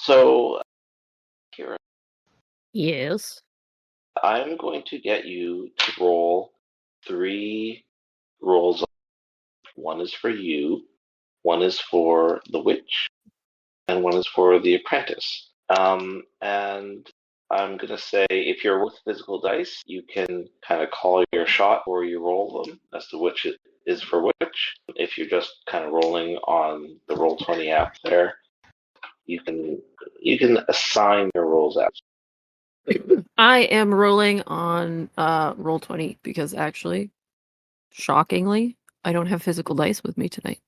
So, Kira, Yes. I'm going to get you to roll three rolls. One is for you, one is for the witch, and one is for the apprentice. And I'm going to say if you're with physical dice, you can kind of call your shot or you roll them as to which it is for which. If you're just kind of rolling on the Roll20 app there, you can assign your rolls out. I am rolling on Roll20 because actually, shockingly, I don't have physical dice with me tonight.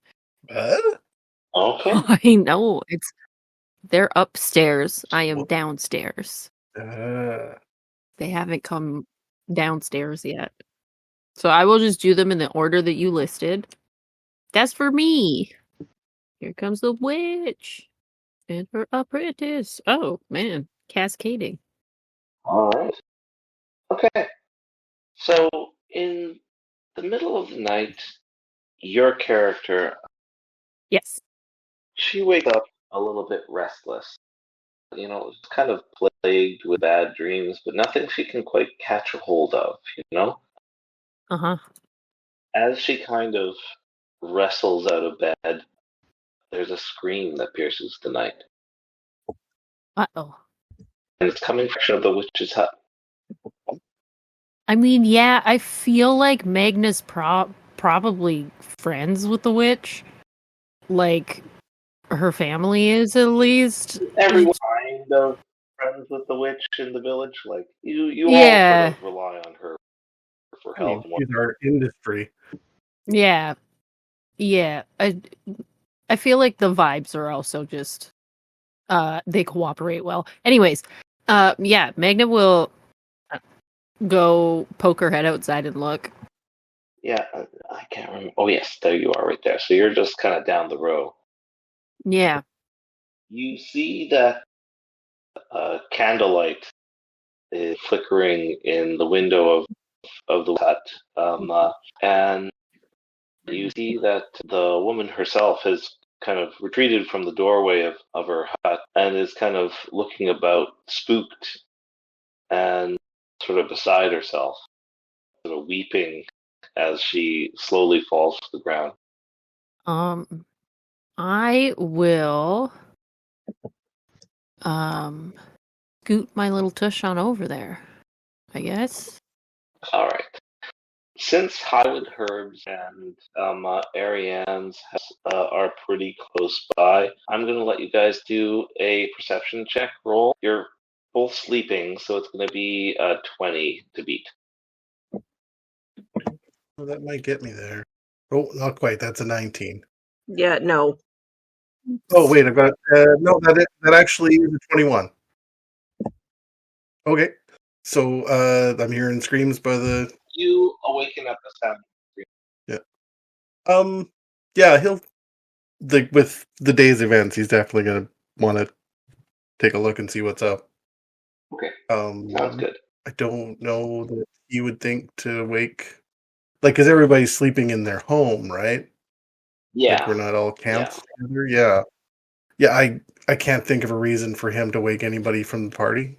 What? Okay. I know. They're upstairs. I am downstairs. They haven't come downstairs yet. So I will just do them in the order that you listed. That's for me. Here comes the witch and her apprentice. Oh, man. Cascading. All right. Okay. So in the middle of the night, your character, Yes. she wakes up a little bit restless. Kind of plagued with bad dreams, but nothing she can quite catch a hold of, Uh-huh. As she kind of wrestles out of bed, there's a scream that pierces the night. Uh-oh. And it's coming from the witch's hut. I mean, yeah, I feel like Magna's probably friends with the witch. Like, her family is at least. Everyone kind of friends with the witch in the village. Like, you all Yeah. sort of rely on her for I mean, help. she's our industry. Yeah. Yeah. I feel like the vibes are also just they cooperate well. Anyways, yeah, Magna will go poke her head outside and look. Yeah, I can't remember. Oh, yes, there you are right there. So you're just kind of down the row. Yeah. You see that candlelight is flickering in the window of the hut. And you see that the woman herself has kind of retreated from the doorway of her hut and is kind of looking about, spooked and sort of beside herself, sort of weeping as she slowly falls to the ground. I will scoot my little tush on over there, I guess. All right. Since Highwood Herbs and Ariane's are pretty close by, I'm going to let you guys do a perception check roll. You're both sleeping, so it's going to be 20 to beat. Well, that might get me there. Oh, not quite. That's a 19. Yeah, no. Oh, wait, I've got... no, that actually is a 21. Okay. So, I'm hearing screams by the... You awaken at the sound. Yeah, with the day's events, he's definitely going to want to take a look and see what's up. Okay. Sounds good. I don't know that he would think to wake... Like, because everybody's sleeping in their home, right? Yeah. Like, we're not all camped together? Yeah. Yeah, I can't think of a reason for him to wake anybody from the party.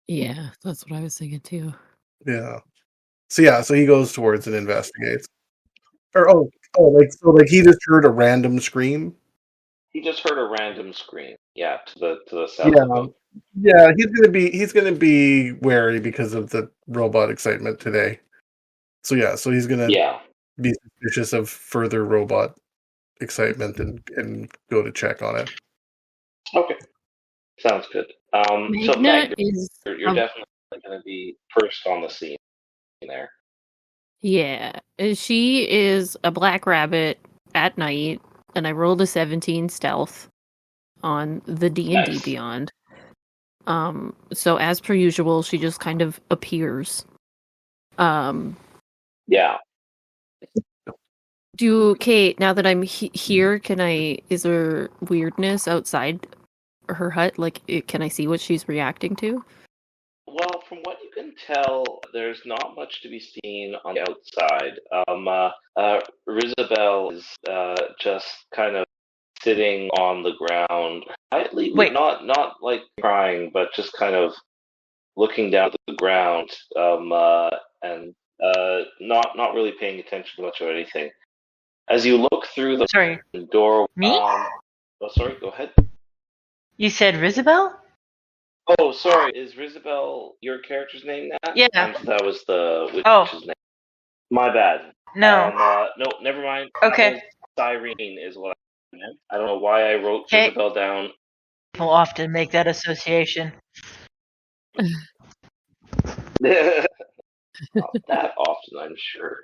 Yeah, that's what I was thinking too. Yeah. So he goes towards and investigates. Or like he just heard a random scream. He just heard a random scream. Yeah, to the south Yeah. of him. Yeah, he's gonna be wary because of the robot excitement today. So he's gonna be suspicious of further robot excitement and go to check on it. Okay. Sounds good. So Magna, you're definitely going to be first on the scene there. Yeah, she is a black rabbit at night, and I rolled a 17 stealth on the D&D Beyond. So as per usual, she just kind of appears. Yeah. Kate, now that I'm here, is there weirdness outside her hut? Like, can I see what she's reacting to? Well, from what you can tell, there's not much to be seen on the outside. Rizabel is just kind of sitting on the ground, quietly, not like crying, but just kind of looking down at the ground, and not really paying attention to much of anything. As you look through the door, Me? oh, sorry, go ahead. You said Rizabel? Oh, sorry. Is Rizabel your character's name, Nat? Yeah. That was the witch's name. My bad. No. No, never mind. Okay. Cyrene is what I meant. I don't know why I wrote Rizabel down. People often make that association. Not that often, I'm sure.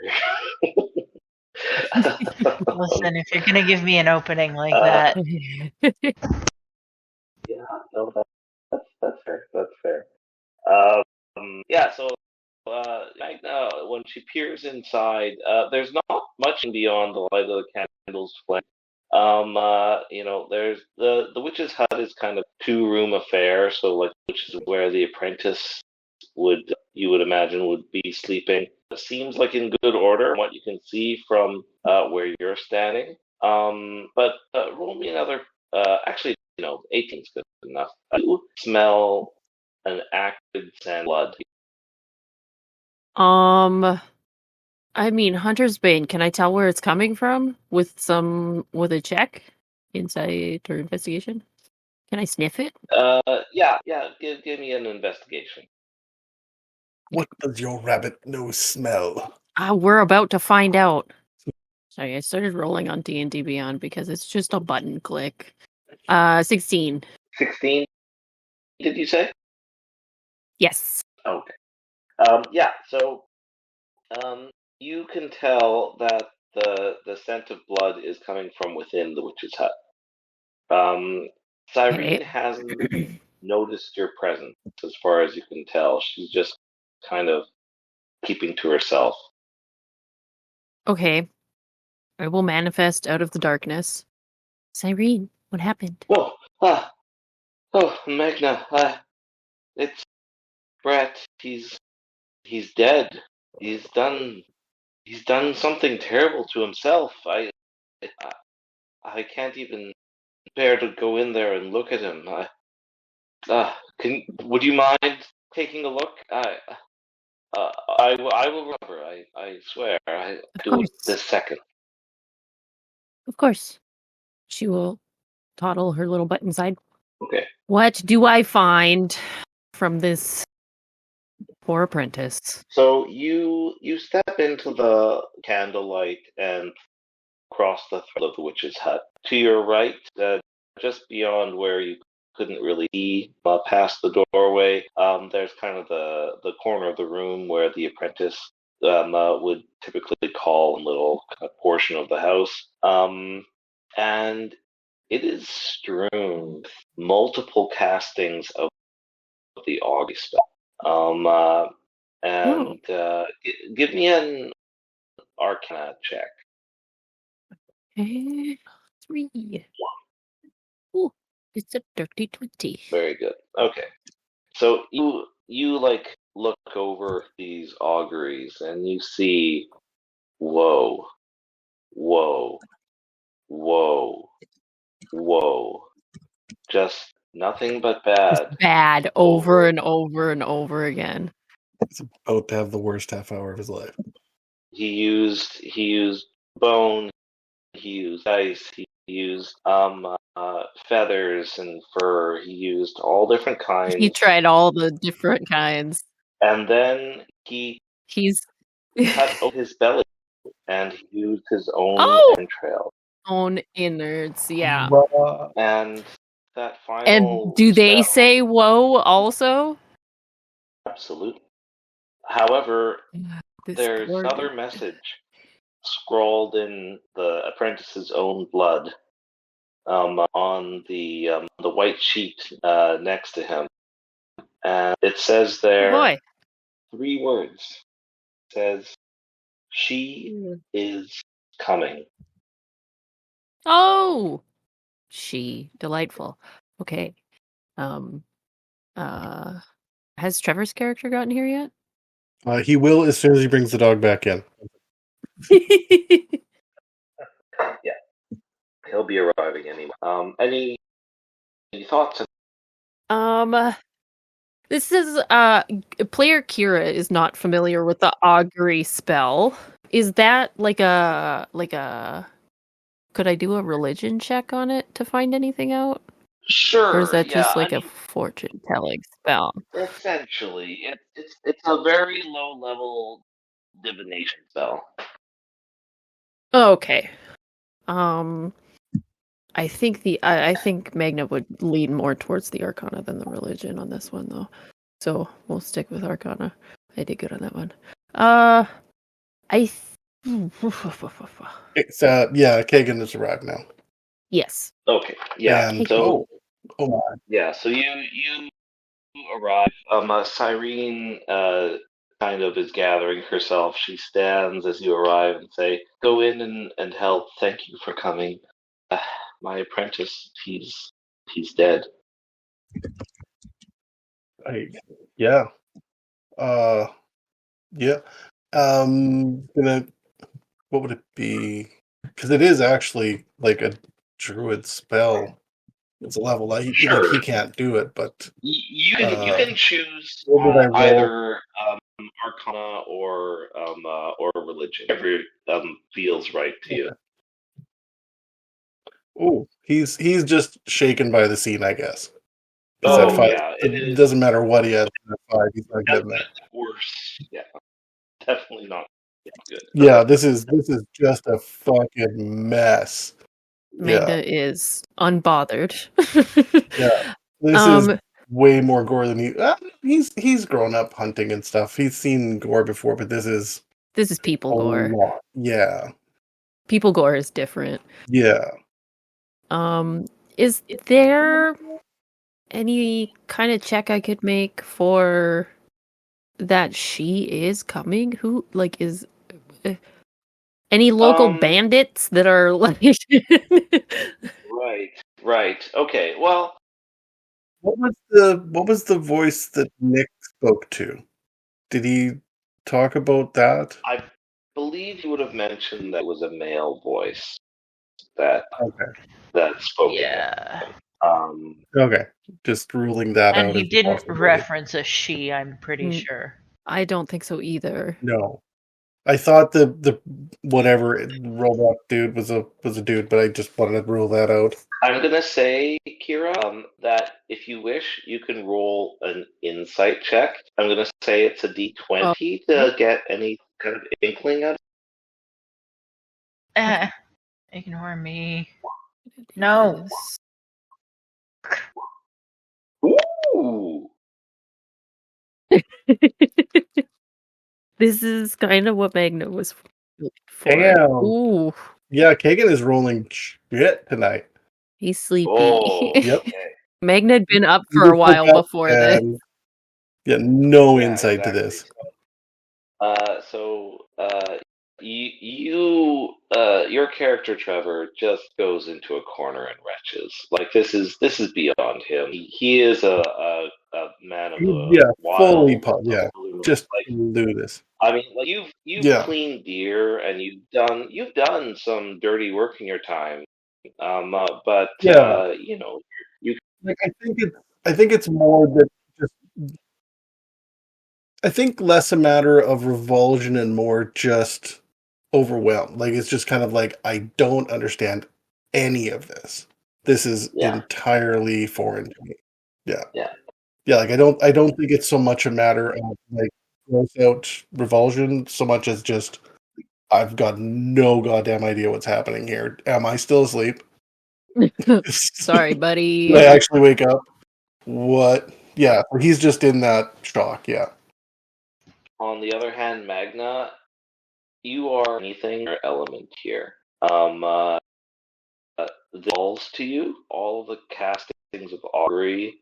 Listen, if you're gonna give me an opening like that. Yeah, no, that's fair. That's fair. Yeah, so Magna, when she peers inside, there's not much beyond the light of the candles flame. There's the witch's hut is kind of 2-room affair, so like which is where the apprentice you would imagine would be sleeping. It seems like in good order, what you can see from where you're standing. But roll me another. Actually, 18 is good enough. You smell an acrid sand blood. I mean, Hunter's Bane. Can I tell where it's coming from with a check, insight or investigation? Can I sniff it? Yeah. Give me an investigation. What does your rabbit nose smell? We're about to find out. Sorry, I started rolling on D&D Beyond because it's just a button click. 16. 16, did you say? Yes. Okay. Yeah, so you can tell that the scent of blood is coming from within the witch's hut. Cyrene hasn't noticed your presence as far as you can tell. She's just kind of keeping to herself. Okay. I will manifest out of the darkness. Cyrene, what happened? Whoa! Magna, it's Brett. He's dead. He's done something terrible to himself. I can't even bear to go in there and look at him. Would you mind taking a look? I will remember. I swear. I do it this second. Of course. She will toddle her little butt inside. Okay. What do I find from this poor apprentice? So you step into the candlelight and cross the threshold of the witch's hut. To your right, just beyond where you couldn't really see past the doorway, there's kind of the corner of the room where the apprentice would typically call a little portion of the house. And it is strewn with multiple castings of the augury spell. Give me an Arcana check. Okay. 3. Ooh, it's a dirty 20. Very good. Okay. So you like look over these auguries and you see, whoa, just nothing but bad. Just bad over and over and over again. He's about to have the worst half hour of his life. He used bone, he used ice, he used feathers and fur, he used all different kinds. He tried all the different kinds. And then he's cut open his belly and he used his own entrails. Own innards, yeah. And that final And do they say whoa also? Absolutely. However, there's another message scrawled in the apprentice's own blood on the white sheet next to him. And it says there 3 words. It says, "She is coming." Oh, she delightful. Okay. Has Trevor's character gotten here yet? He will as soon as he brings the dog back in. Yeah. He'll be arriving anyway. Any thoughts? This is player Kira is not familiar with the augury spell. Is that like a could I do a religion check on it to find anything out? Sure. Or is that yeah, just like a fortune telling spell? Essentially, it's a very low level divination spell. Okay. I think I think Magna would lean more towards the Arcana than the religion on this one, though. So we'll stick with Arcana. I did good on that one. It's Kagan has arrived now. Yes. Okay. Yeah. And, so oh my. yeah. So you arrive. Cyrene kind of is gathering herself. She stands as you arrive and say, "Go in and help. Thank you for coming. My apprentice, he's dead." Yeah. Yeah. What would it be? Because it is actually like a druid spell. It's a level like Sure. he can't do it, but you can choose either Arcana or religion, whatever feels right to you. Oh, he's just shaken by the scene, I guess. Yeah, it doesn't matter what he has. He's not getting it. Worse, yeah, definitely not good. Yeah, this is just a fucking mess. Magna is unbothered. Yeah, this is way more gore than he's grown up hunting and stuff. He's seen gore before, but this is people gore. Lot. Yeah, people gore is different. Yeah. Is there any kind of check I could make for that she is coming? Who is any local bandits that are like Right. Okay. Well, what was the voice that Nick spoke to? Did he talk about that? I believe he would have mentioned that it was a male voice that spoke. Yeah. Okay, just ruling that out. And he didn't reference a she, I'm pretty sure. I don't think so either. No. I thought the whatever robot dude was a dude, but I just wanted to rule that out. I'm gonna say, Kira, that if you wish, you can roll an insight check. I'm gonna say it's a D20 to get any kind of inkling of it. Ignore me. No. Ooh. This is kind of what Magna was looking for. Damn. Ooh. Yeah, Kagan is rolling shit tonight. He's sleepy. Oh, yep. Magna had been up for a while before this. Yeah, no insight to this. Your character Trevor just goes into a corner and retches. Like this is beyond him. He is a man of the wild. Just do this. I mean, like you've cleaned deer and you've done some dirty work in your time. But you like I think it's more that just I think less a matter of revulsion and more just overwhelmed. Like it's just kind of like I don't understand any of this. This is entirely foreign to me. Yeah. Like I don't think it's so much a matter of like gross out revulsion so much as just I've got no goddamn idea what's happening here. Am I still asleep? Sorry, buddy. Did I actually wake up? What? Yeah, he's just in that shock. Yeah. On the other hand, Magna, you are anything or element here. The falls to you, all the castings of augury.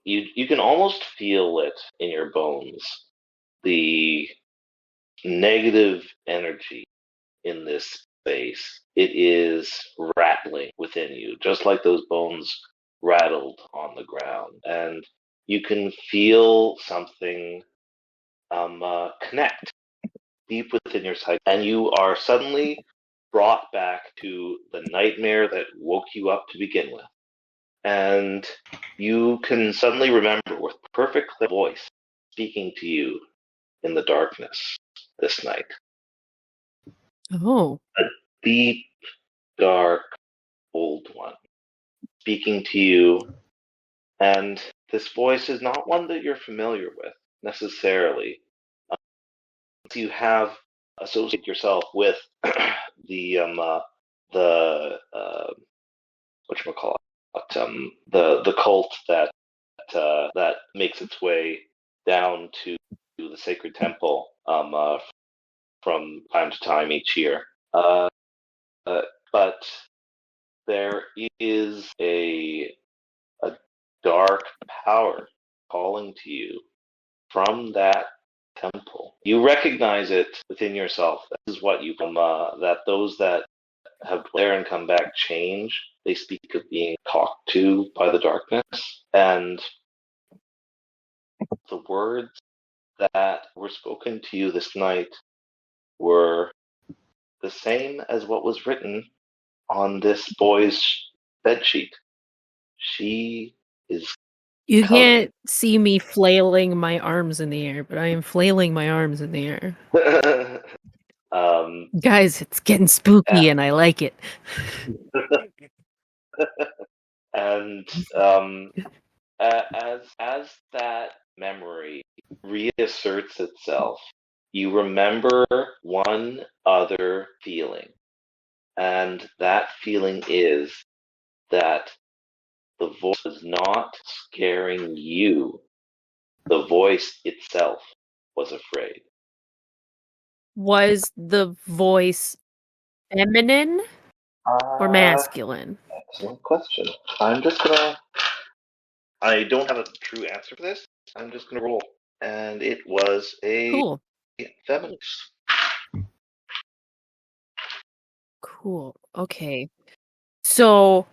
You can almost feel it in your bones. The negative energy in this space. It is rattling within you, just like those bones rattled on the ground, and you can feel something connect deep within your psyche, and you are suddenly brought back to the nightmare that woke you up to begin with. And you can suddenly remember with perfect voice speaking to you in the darkness this night. Oh. A deep, dark, old one speaking to you. And this voice is not one that you're familiar with necessarily. You have associated yourself with the whatchamacallit, the cult that makes its way down to the sacred temple from time to time each year. But there is a dark power calling to you from that temple. You recognize it within yourself. This is what you that those that have there and come back change. They speak of being talked to by the darkness, and the words that were spoken to you this night were the same as what was written on this boy's bedsheet. She is. You can't see me flailing my arms in the air, but I am flailing my arms in the air. Guys, it's getting spooky and I like it. And as that memory reasserts itself, you remember one other feeling. And that feeling is that the voice was not scaring you. The voice itself was afraid. Was the voice feminine or masculine? Excellent question. I don't have a true answer for this. I'm just gonna roll. And it was a feminist. Cool. Okay. So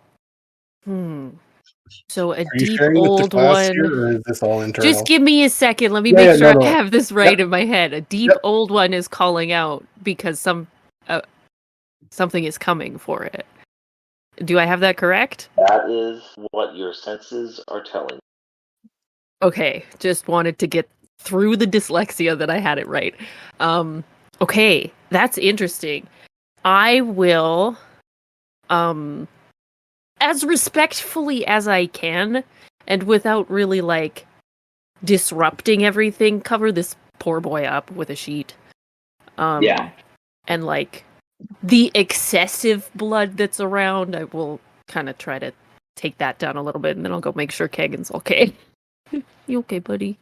So a deep old one. Or is this all internal? Just give me a second. Let me make sure I have this right in my head. A deep old one is calling out because something is coming for it. Do I have that correct? That is what your senses are telling. Okay, just wanted to get through the dyslexia that I had it right. Okay, that's interesting. I will as respectfully as I can, and without really, like, disrupting everything, cover this poor boy up with a sheet. And, like, the excessive blood that's around, I will kind of try to take that down a little bit, and then I'll go make sure Kagan's okay. You okay, buddy?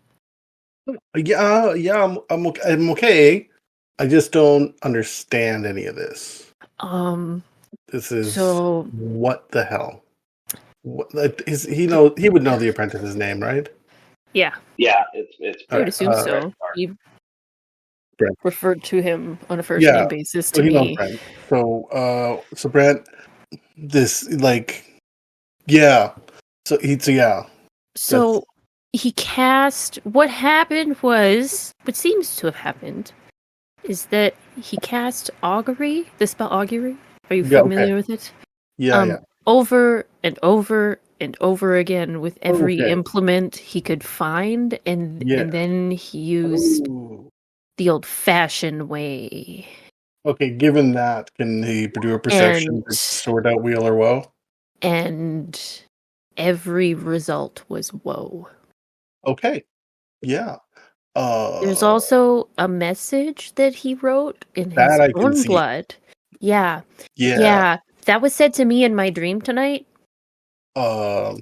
Yeah, I'm okay. I just don't understand any of this. This is what the hell? He would know the apprentice's name, right? Yeah. Yeah, it's I would assume so. He referred to him on a first name basis to me. So Brent, this So he cast. What happened was, what seems to have happened, is that he cast augury. The spell augury. Are you familiar with it? Yeah. Over and over and over again with every implement he could find, and then he used the old-fashioned way. Okay, given that, can he do a perception to sort out weal or woe? And every result was woe. Okay, yeah. There's also a message that he wroat in his own blood. Yeah. That was said to me in my dream tonight. Okay.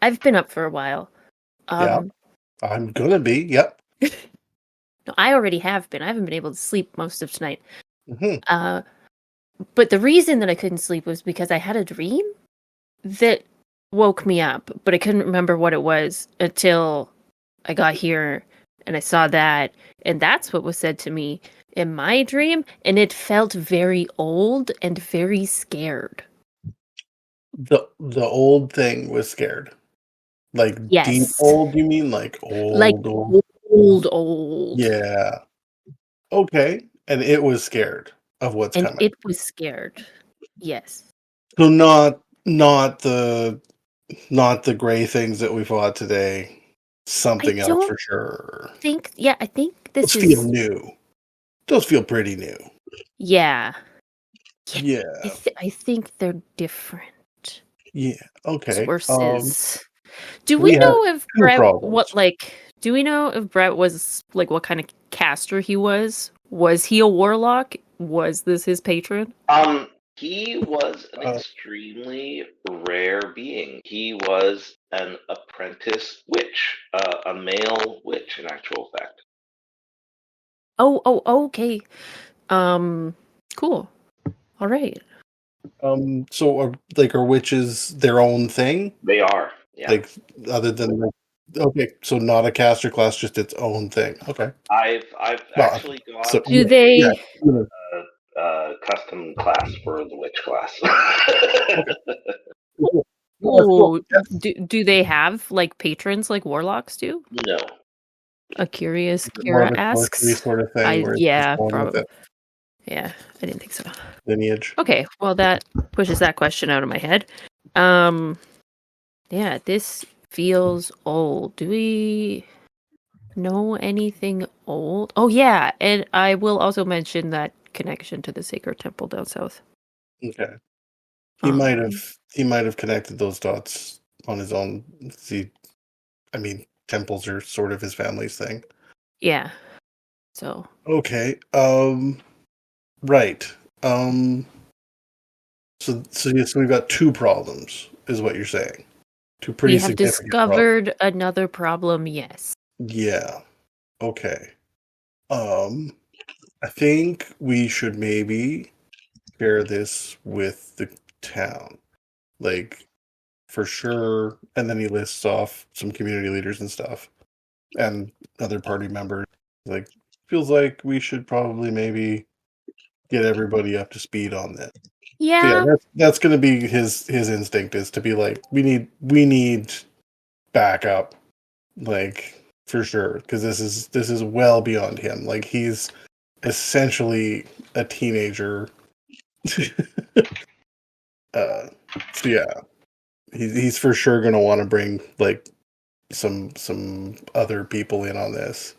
I've been up for a while. I'm gonna be. Yep. No, I already have been. I haven't been able to sleep most of tonight. Mm-hmm. But the reason that I couldn't sleep was because I had a dream that woke me up, but I couldn't remember what it was until I got here and I saw that, and that's what was said to me in my dream, and it felt very old and very scared. The old thing was scared. Like deep old, you mean? Like old, like old. Yeah. Okay, and it was scared of what's And coming. it was scared. Yes. So not the gray things that we fought today. Something else for sure. I think this Those feel is new. Those feel pretty new. yeah. Yeah. I think they're different. Yeah. Okay. Sources. Do we we have know if two Brett problems. do we know if Brett was like what kind of caster he was? Was he a warlock? Was this his patron? He was an extremely rare being. He was an apprentice witch, a male witch, in actual fact. Oh, okay. Cool. All right. So are witches their own thing? They are, yeah. Like other than okay, so not a caster class, just its own thing. Okay. I've actually got So, Do they a custom class for the witch class. Oh, do they have like patrons like warlocks do? No. A curious more of Kira a sorcery asks. sort of thing where it's just born with it. Yeah, I didn't think so. Lineage. Okay, well that pushes that question out of my head. Yeah, this feels old. Do we know anything old? Oh yeah, and I will also mention that connection to the sacred temple down south. Okay. He might have connected those dots on his own. See, I mean, temples are sort of his family's thing. Yeah. So okay. Right. So yes, we've got two problems, is what you're saying. Two pretty we have significant discovered another problem. Yes. Yeah. Okay. I think we should maybe share this with the town, like for sure. And then he lists off some community leaders and stuff, and other party members. Like, feels like we should probably maybe get everybody up to speed on this. Yeah. So that's going to be his instinct, is to be like, we need backup, like for sure, because this is well beyond him. Like, he's essentially a teenager. So yeah, he's for sure going to want to bring like some other people in on this.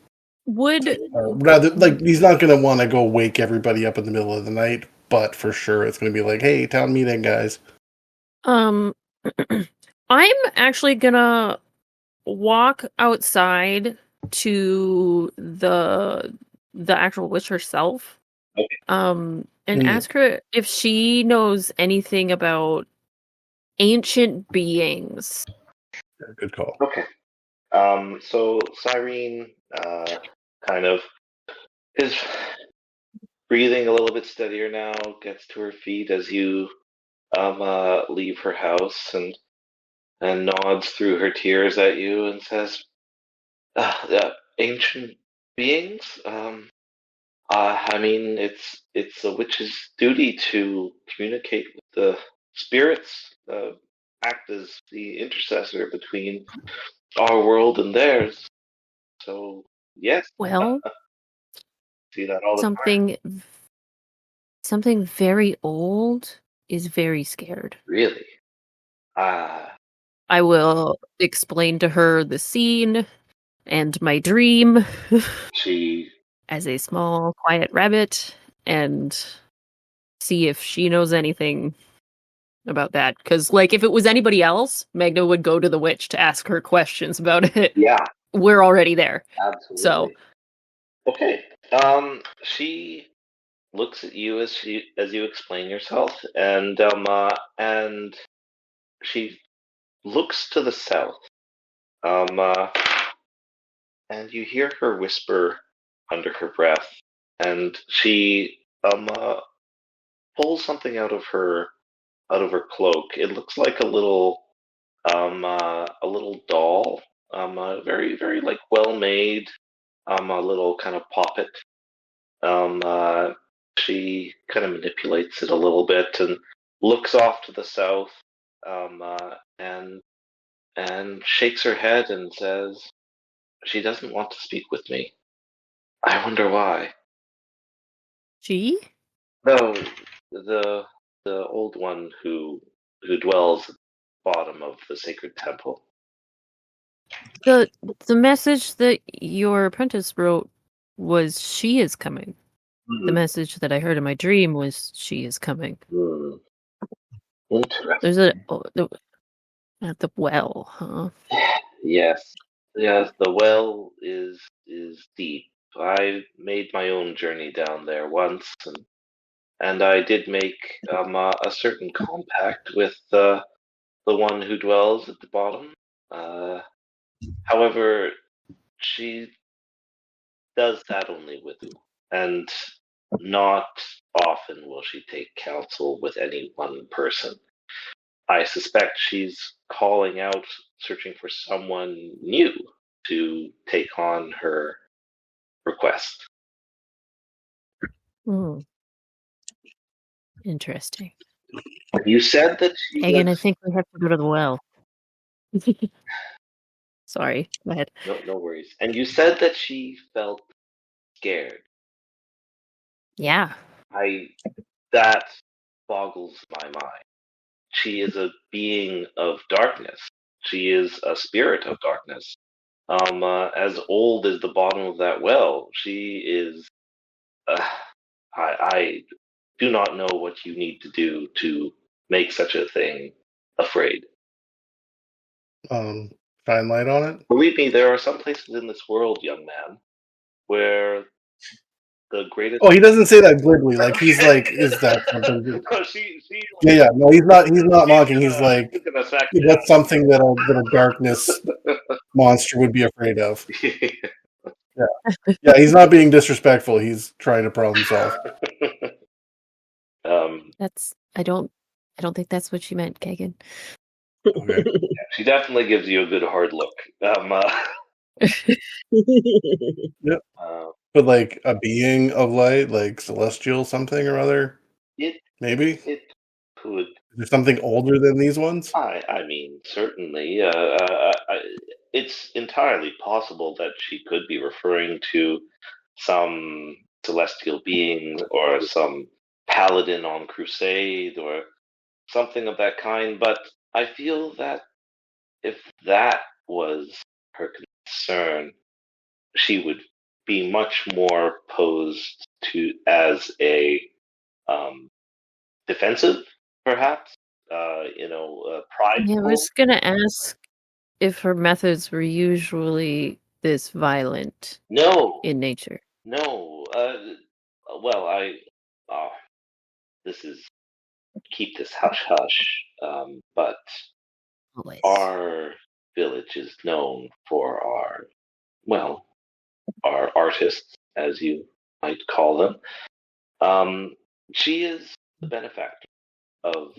Would Rather, like, he's not going to want to go wake everybody up in the middle of the night, but for sure it's going to be like, hey, town meeting, guys. I'm actually gonna walk outside to the actual witch herself. Okay. And ask her if she knows anything about ancient beings. Yeah, good call. Okay. So Cyrene kind of is breathing a little bit steadier now, gets to her feet as you leave her house, and nods through her tears at you and says, ancient beings? I mean, it's a witch's duty to communicate with the spirits, act as the intercessor between our world and theirs. So, yes. Well, See that all the time. Something very old is very scared. Really? I will explain to her the scene and my dream She as a small, quiet rabbit and see if she knows anything about that. Because, like, if it was anybody else, Magna would go to the witch to ask her questions about it. Yeah. We're already there. Absolutely. So. Okay. She looks at you as you explain yourself, and she looks to the south. And you hear her whisper under her breath, and she pulls something out of her cloak. It looks like a little doll, very very like well made, a little kind of poppet. She kind of manipulates it a little bit and looks off to the south, and shakes her head and says, "She doesn't want to speak with me. I wonder why." She? No, the old one who dwells at the bottom of the sacred temple. The message that your apprentice wrote was she is coming. The message that I heard in my dream was she is coming. Interesting. There's at the well, huh? Yes. Yes, the well is deep. I made my own journey down there once, and I did make a certain compact with the one who dwells at the bottom. However, she does that only with you, and not often will she take counsel with any one person. I suspect she's calling out, searching for someone new to take on her request. Interesting. You said that she Again, was... I think we have to go to the well. Sorry, go ahead. No worries. And you said that she felt scared. Yeah. That boggles my mind. She is a being of darkness. She is a spirit of darkness. As old as the bottom of that well, she is. I do not know what you need to do to make such a thing afraid. Shine light on it. Believe me, there are some places in this world, young man, where the greatest... Oh, he doesn't say that glibly. Like he's like, is that something? Yeah. No, he's not mocking. He's like, that's something that a darkness monster would be afraid of. Yeah. He's not being disrespectful. He's trying to problem solve. I don't think that's what she meant, Kagan. Okay. Yeah, she definitely gives you a good hard look. Yep. But like a being of light, like celestial something or other. Maybe it could. Is there something older than these ones? I mean, certainly. It's entirely possible that she could be referring to some celestial being or some paladin on crusade or something of that kind. But I feel that if that was her concern, she would be much more posed to as a defensive, perhaps. Prideful. Yeah, I was gonna ask if her methods were usually this violent. No. In nature. No. This is keep this hush hush. But Always. our village is known for our artists, as you might call them. She is the benefactor of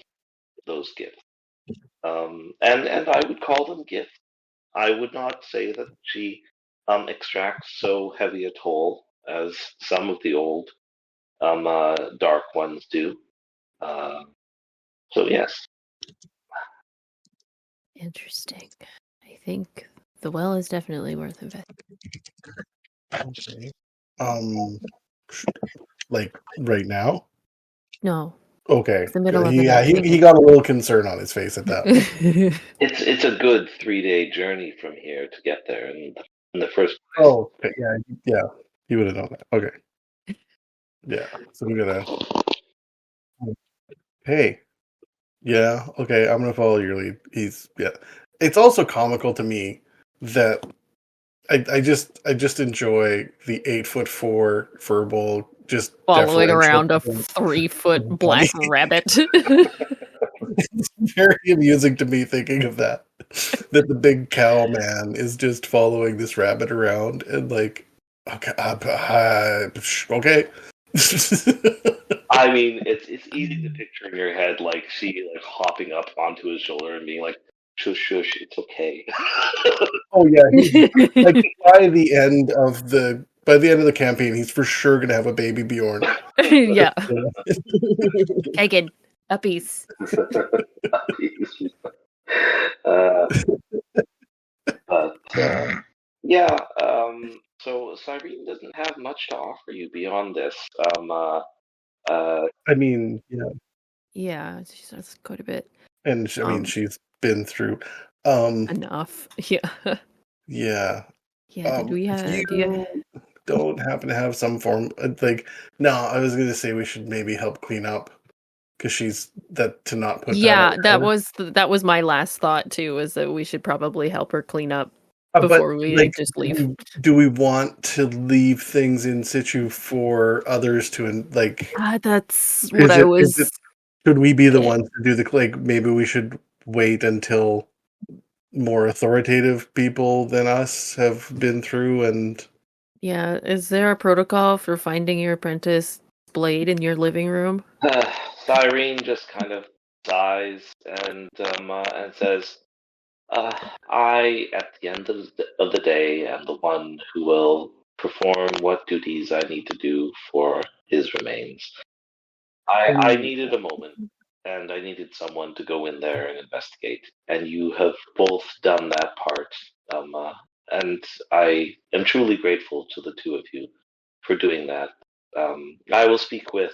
those gifts. And I would call them gifts. I would not say that she extracts so heavy a toll as some of the old dark ones do. So yes. Interesting. I think the well is definitely worth investing. Okay. Like right now? No. Okay. The middle of he got a little concern on his face at that. It's a good 3-day journey from here to get there in the first place. Oh, okay. Yeah. He would have known that. Okay. Yeah. So we gotta. Hey. Yeah. Okay. I'm gonna follow your lead. It's also comical to me that I just enjoy the 8'4" furball just following around a 3-foot black rabbit. It's very amusing to me thinking of that the big cow man is just following this rabbit around and like, okay. I mean, it's easy to picture in your head like she like hopping up onto his shoulder and being like, shush, it's okay. Oh yeah, like by the end of the campaign, he's for sure gonna have a baby Bjorn. Yeah. Kagan, uppies. But yeah. So Cyrene doesn't have much to offer you beyond this. I mean, yeah, Yeah, that's quite a bit. and I mean, she's been through Enough. Yeah. yeah. Yeah. Did we have? You Do you? don't happen to have some form like? No, I was gonna say we should maybe help clean up because she's that to not put that Yeah, on that was my last thought too. Was that we should probably help her clean up But before we like, just leave. do we want to leave things in situ for others to like? That's what I was. Should we be the ones to do the like? Maybe we should wait until more authoritative people than us have been through and. Yeah, is there a protocol for finding your apprentice blade in your living room? Cyrene just kind of sighs and says, "I, at the end of the day, am the one who will perform what duties I need to do for his remains. I needed a moment, and I needed someone to go in there and investigate, and you have both done that part. And I am truly grateful to the two of you for doing that. I will speak with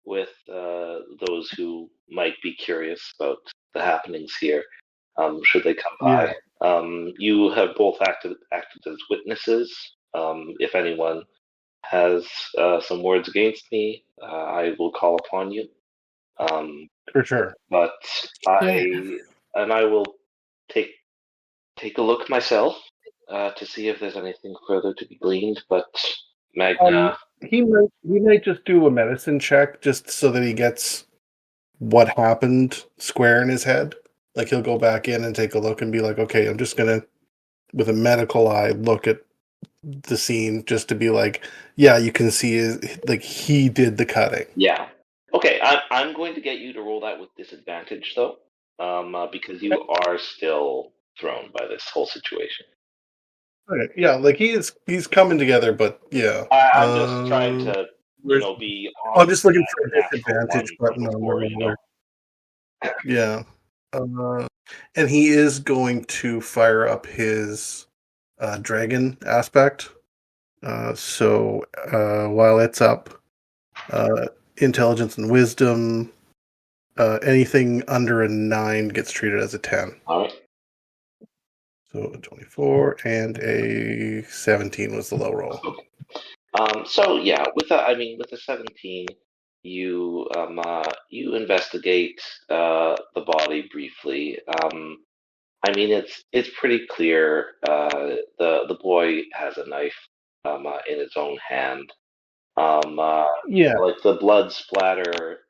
those who might be curious about the happenings here, should they come Yeah, by. You have both acted as witnesses. If anyone has some words against me, I will call upon you. for sure. But Yeah. I will take a look myself to see if there's anything further to be gleaned. But Magna, He might just do a medicine check just so that he gets what happened square in his head. Like he'll go back in and take a look and be like, okay, I'm just gonna with a medical eye look at the scene just to be like, yeah, you can see like he did the cutting. yeah. Okay, I'm going to get you to roll that with disadvantage, though, because you are still thrown by this whole situation. Okay, yeah, like he's coming together, but yeah. I'm just trying to, be I'm on just looking for a natural one disadvantage button on the before, roller. Yeah. And he is going to fire up his dragon aspect. So while it's up, intelligence and wisdom, anything under a 9 gets treated as a 10. All right. So a 24 and a 17 was the low roll. So yeah, with a 17, you investigate the body briefly. It's pretty clear. The boy has a knife in his own hand. Yeah. Like the blood splatter,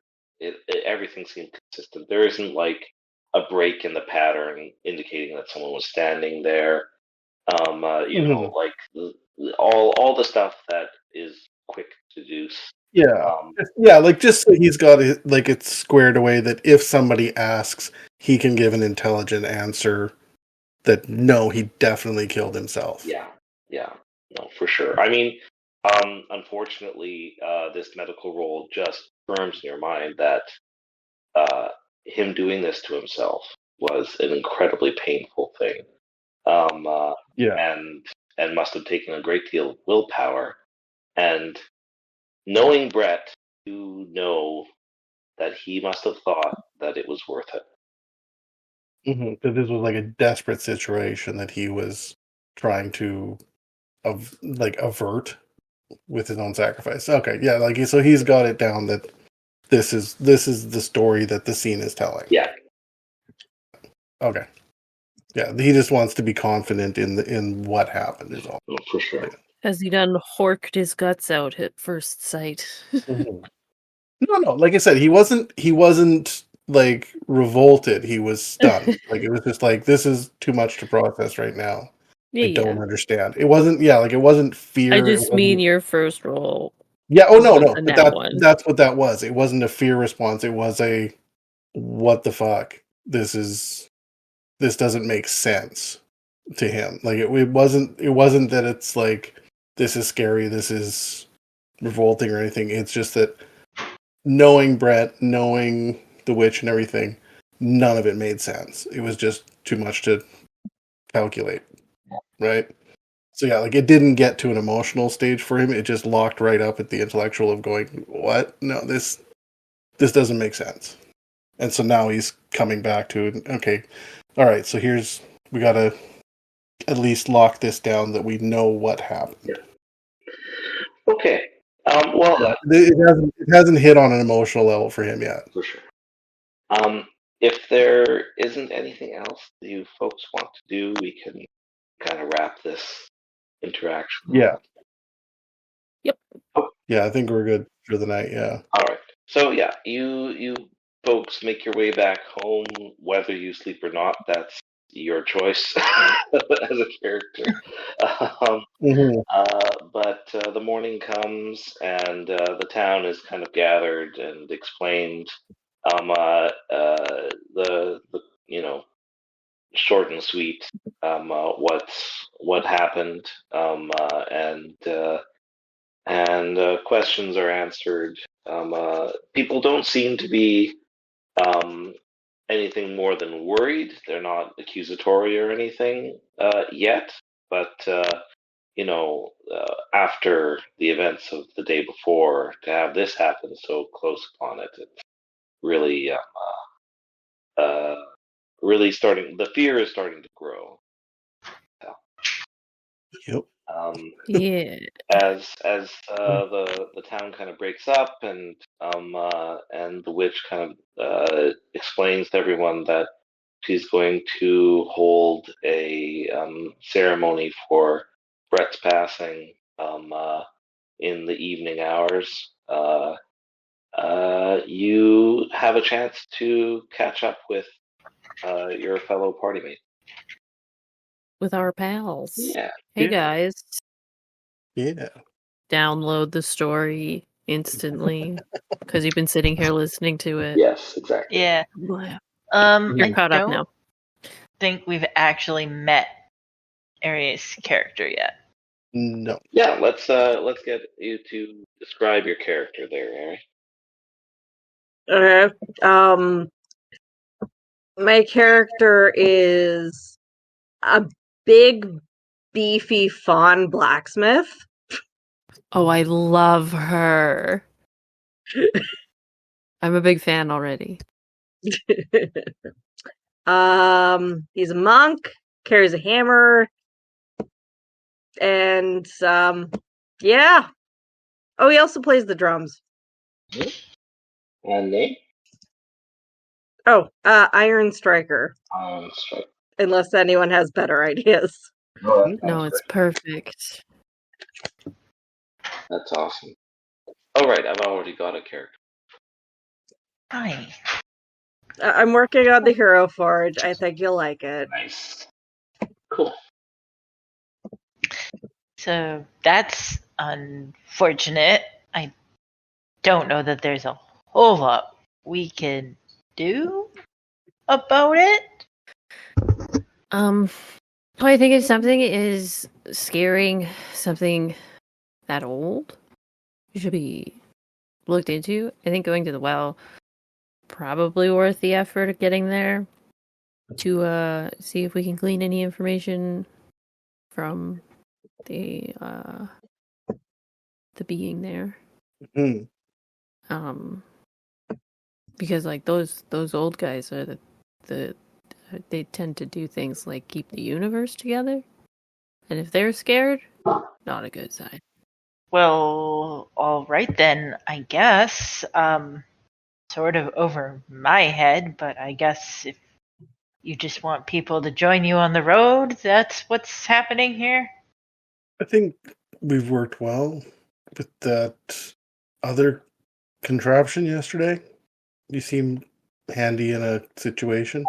everything seemed consistent. There isn't like a break in the pattern indicating that someone was standing there. Like all the stuff that is quick to deduce. Yeah. Yeah, like just so he's got it, like it's squared away that if somebody asks, he can give an intelligent answer that no, he definitely killed himself. Yeah, no, for sure. Unfortunately, this medical role just firms in your mind that him doing this to himself was an incredibly painful thing. Yeah. And must have taken a great deal of willpower. And knowing Brett, you know that he must have thought that it was worth it. That this was like a desperate situation that he was trying to avert with his own sacrifice. Okay, yeah, so he's got it down that this is the story that the scene is telling. Yeah. Okay. Yeah, he just wants to be confident in what happened is all. Oh, for sure. Has he done horked his guts out at first sight? No. Like I said, he wasn't like revolted. He was stunned. Like it was just like this is too much to process right now. Yeah, I don't understand. It wasn't. Yeah, like it wasn't fear. I just mean your first roll. Yeah. Oh no. But that's what that was. It wasn't a fear response. It was a what the fuck. This doesn't make sense to him. Like it wasn't that it's like this is scary. This is revolting or anything. It's just that knowing Brett, knowing the witch and everything, none of it made sense. It was just too much to calculate, right? So yeah, like it didn't get to an emotional stage for him. It just locked right up at the intellectual of going, what? No, this doesn't make sense. And so now he's coming back to, okay, all right, so we got to at least lock this down that we know what happened. Yeah. Okay. Well, it hasn't hit on an emotional level for him yet. For sure. If there isn't anything else that you folks want to do, we can kind of wrap this interaction. Yeah. Yep. Yeah, I think we're good for the night. Yeah. All right. So yeah, you folks make your way back home, whether you sleep or not. That's your choice as a character. But the morning comes, and the town is kind of gathered and explained. The short and sweet. What happened, and questions are answered. People don't seem to be anything more than worried. They're not accusatory or anything yet, but after the events of the day before, to have this happen so close upon it, it's really, really starting. The fear is starting to grow. Yep. Yeah. As the town kind of breaks up, and the witch kind of explains to everyone that she's going to hold a ceremony for Brett's passing in the evening hours. You have a chance to catch up with your fellow party mate. With our pals. Yeah. Hey guys. Yeah. Download the story instantly because you've been sitting here listening to it. Yes, exactly. Yeah. You're I caught up don't now. think we've actually met Aries' character yet. No. Yeah, let's get you to describe your character there, Ari. Okay. My character is a big, beefy fawn blacksmith. Oh, I love her. I'm a big fan already. He's a monk, carries a hammer, and yeah. Oh, he also plays the drums. And name? Oh, Iron Striker. Strike. Unless anyone has better ideas. No, it's perfect. That's awesome. All right, I've already got a character. Hi. I'm working on the Hero Forge. I think you'll like it. Nice. Cool. So that's unfortunate. I don't know that there's a whole lot we can do about it. I think if something is scaring something that old, it should be looked into. I think going to the well probably worth the effort of getting there to see if we can glean any information from the being there. Mm-hmm. Because like those old guys are they tend to do things like keep the universe together, and if they're scared, not a good sign. Well, all right then, I guess. Sort of over my head, but I guess if you just want people to join you on the road, that's what's happening here. I think we've worked well with that other contraption yesterday. You seem handy in a situation.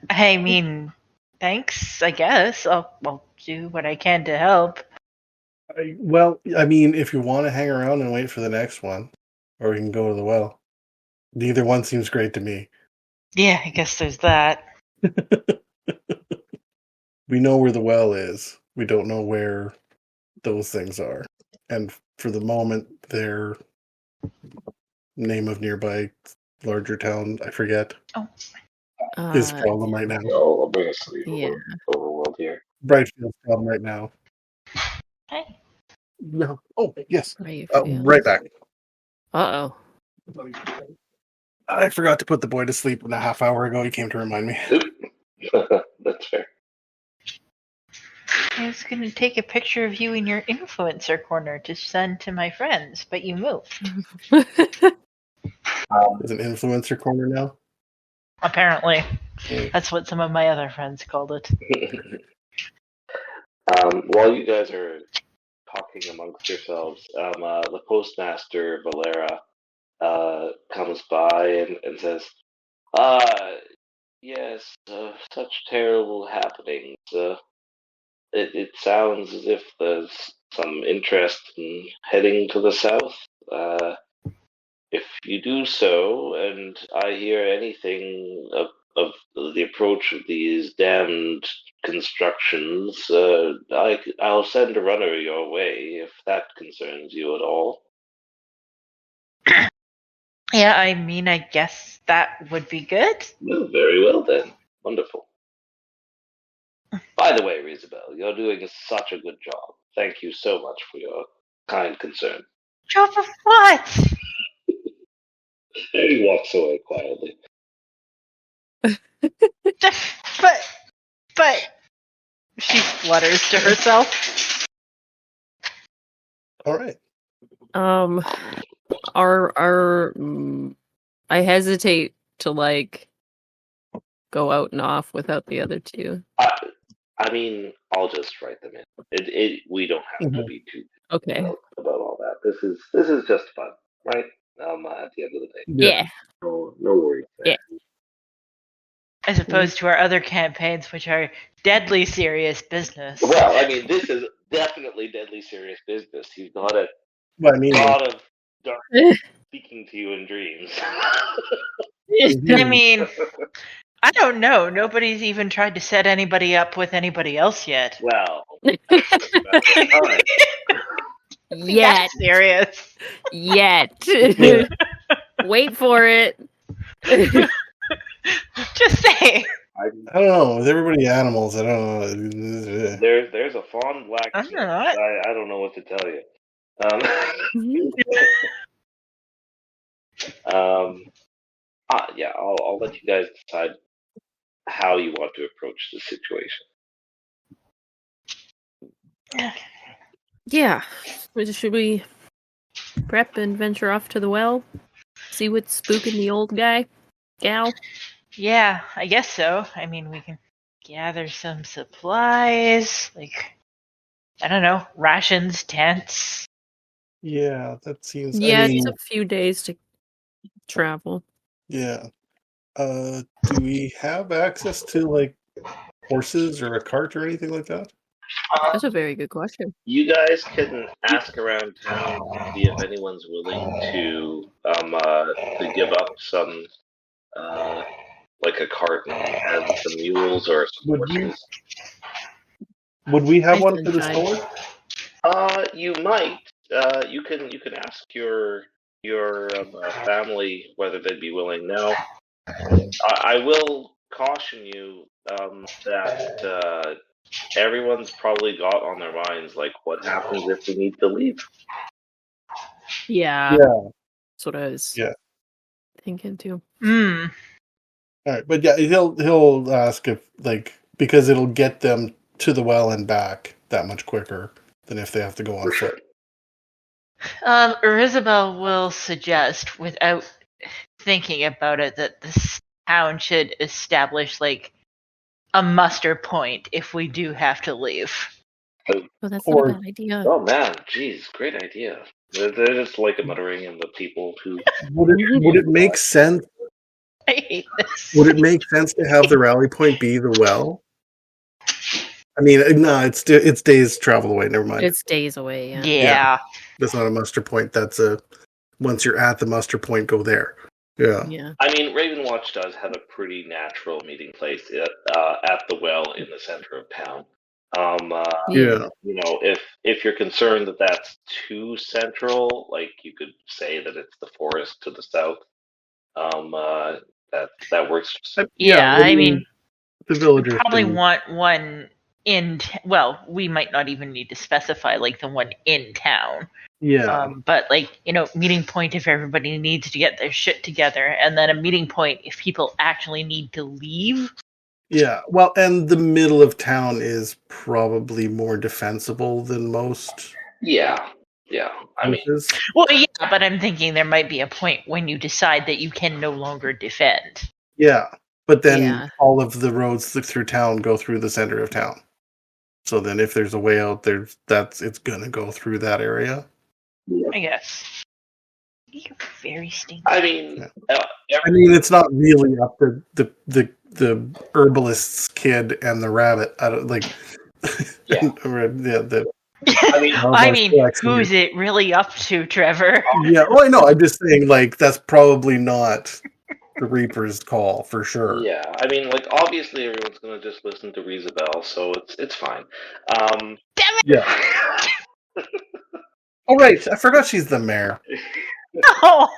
I mean, thanks, I guess. I'll do what I can to help. I mean, if you want to hang around and wait for the next one, or we can go to the well. Neither one seems great to me. Yeah, I guess there's that. We know where the well is. We don't know where those things are. And for the moment, their name of nearby larger town, I forget. Oh. His problem right now. I'll bring us to the Yeah. overworld. here. Brightfield's problem right now. Hey. No. Oh, yes. Brightfield. Right back. Uh-oh. I forgot to put the boy to sleep a half hour ago. He came to remind me. That's fair. I was going to take a picture of you in your influencer corner to send to my friends, but you moved. There's an influencer corner now. Apparently. Okay. That's what some of my other friends called it. While you guys are talking amongst yourselves, the postmaster, Valera, comes by and says, yes, such terrible happenings. It sounds as if there's some interest in heading to the south. If you do so, and I hear anything of the approach of these damned constructions, I'll send a runner your way if that concerns you at all. Yeah, I mean, I guess that would be good. Well, very well then. Wonderful. By the way, Isabel, you're doing such a good job. Thank you so much for your kind concern. Job for what? And he walks away quietly. But she flutters to herself. All right. I hesitate to go out and off without the other two. I mean, I'll just write them in. We don't have to be too Okay. about all that. This is just fun, right? At the end of the day. Yeah. No worries there. Yeah. As opposed to our other campaigns, which are deadly serious business. Well, I mean, this is definitely deadly serious business. You've got a lot of dark speaking to you in dreams. I mean, I don't know. Nobody's even tried to set anybody up with anybody else yet. Well, Yet. That's serious. Yet. Wait for it. Just saying. I don't know. With everybody animals, I don't know. There's a fawn black. I don't know. I don't know what to tell you. Yeah, I'll let you guys decide how you want to approach the situation. Yeah. Should we prep and venture off to the well? See what's spooking the old gal? Yeah, I guess so. I mean, we can gather some supplies, I don't know, rations, tents. Yeah, that seems. Yeah, it's a few days to travel. Yeah. Do we have access to horses or a cart or anything like that? That's a very good question. You guys can ask around town to see if anyone's willing to give up some a cart and some mules or some horses. Would we have one for the store? You might. You can ask your family whether they'd be willing. Now, I will caution you that everyone's probably got on their minds what happens if we need to leave. Yeah. That's what I was thinking too. All right, but yeah, he'll ask if because it'll get them to the well and back that much quicker than if they have to go on foot. Isabel will suggest, without thinking about it, that this town should establish a muster point if we do have to leave. Oh, that's not a bad idea. Oh man, geez, great idea. They're just a muttering in the people who. Would it make sense? I hate this. Would it make sense to have the rally point be the well? I mean, no, it's days travel away. Never mind. It's days away. Yeah. That's not a muster point. That's once you're at the muster point, go there. Yeah. I mean, Ravenwatch does have a pretty natural meeting place at the well in the center of town. If you're concerned that that's too central, you could say that it's the forest to the south. That works. Yeah, I mean, the villagers probably want one we might not even need to specify like the one in town. Yeah. But like, meeting point if everybody needs to get their shit together, and then a meeting point if people actually need to leave. Yeah. Well, and the middle of town is probably more defensible than most. Yeah. I mean, well, yeah, but I'm thinking there might be a point when you decide that you can no longer defend. Yeah, but then all of the roads through town go through the center of town. So then, if there's a way out there, it's gonna go through that area. I guess. You're very stinky. I mean, it's not really up to the herbalist's kid and the rabbit. I don't like. Yeah. I mean, who's it really up to, Trevor? Yeah, well, I know. I'm just saying, like, that's probably not the Reaper's call for sure. Yeah, I mean, like, obviously everyone's gonna just listen to Rizabel, so it's fine. Damn it! Yeah. Oh right, I forgot she's the mayor. No.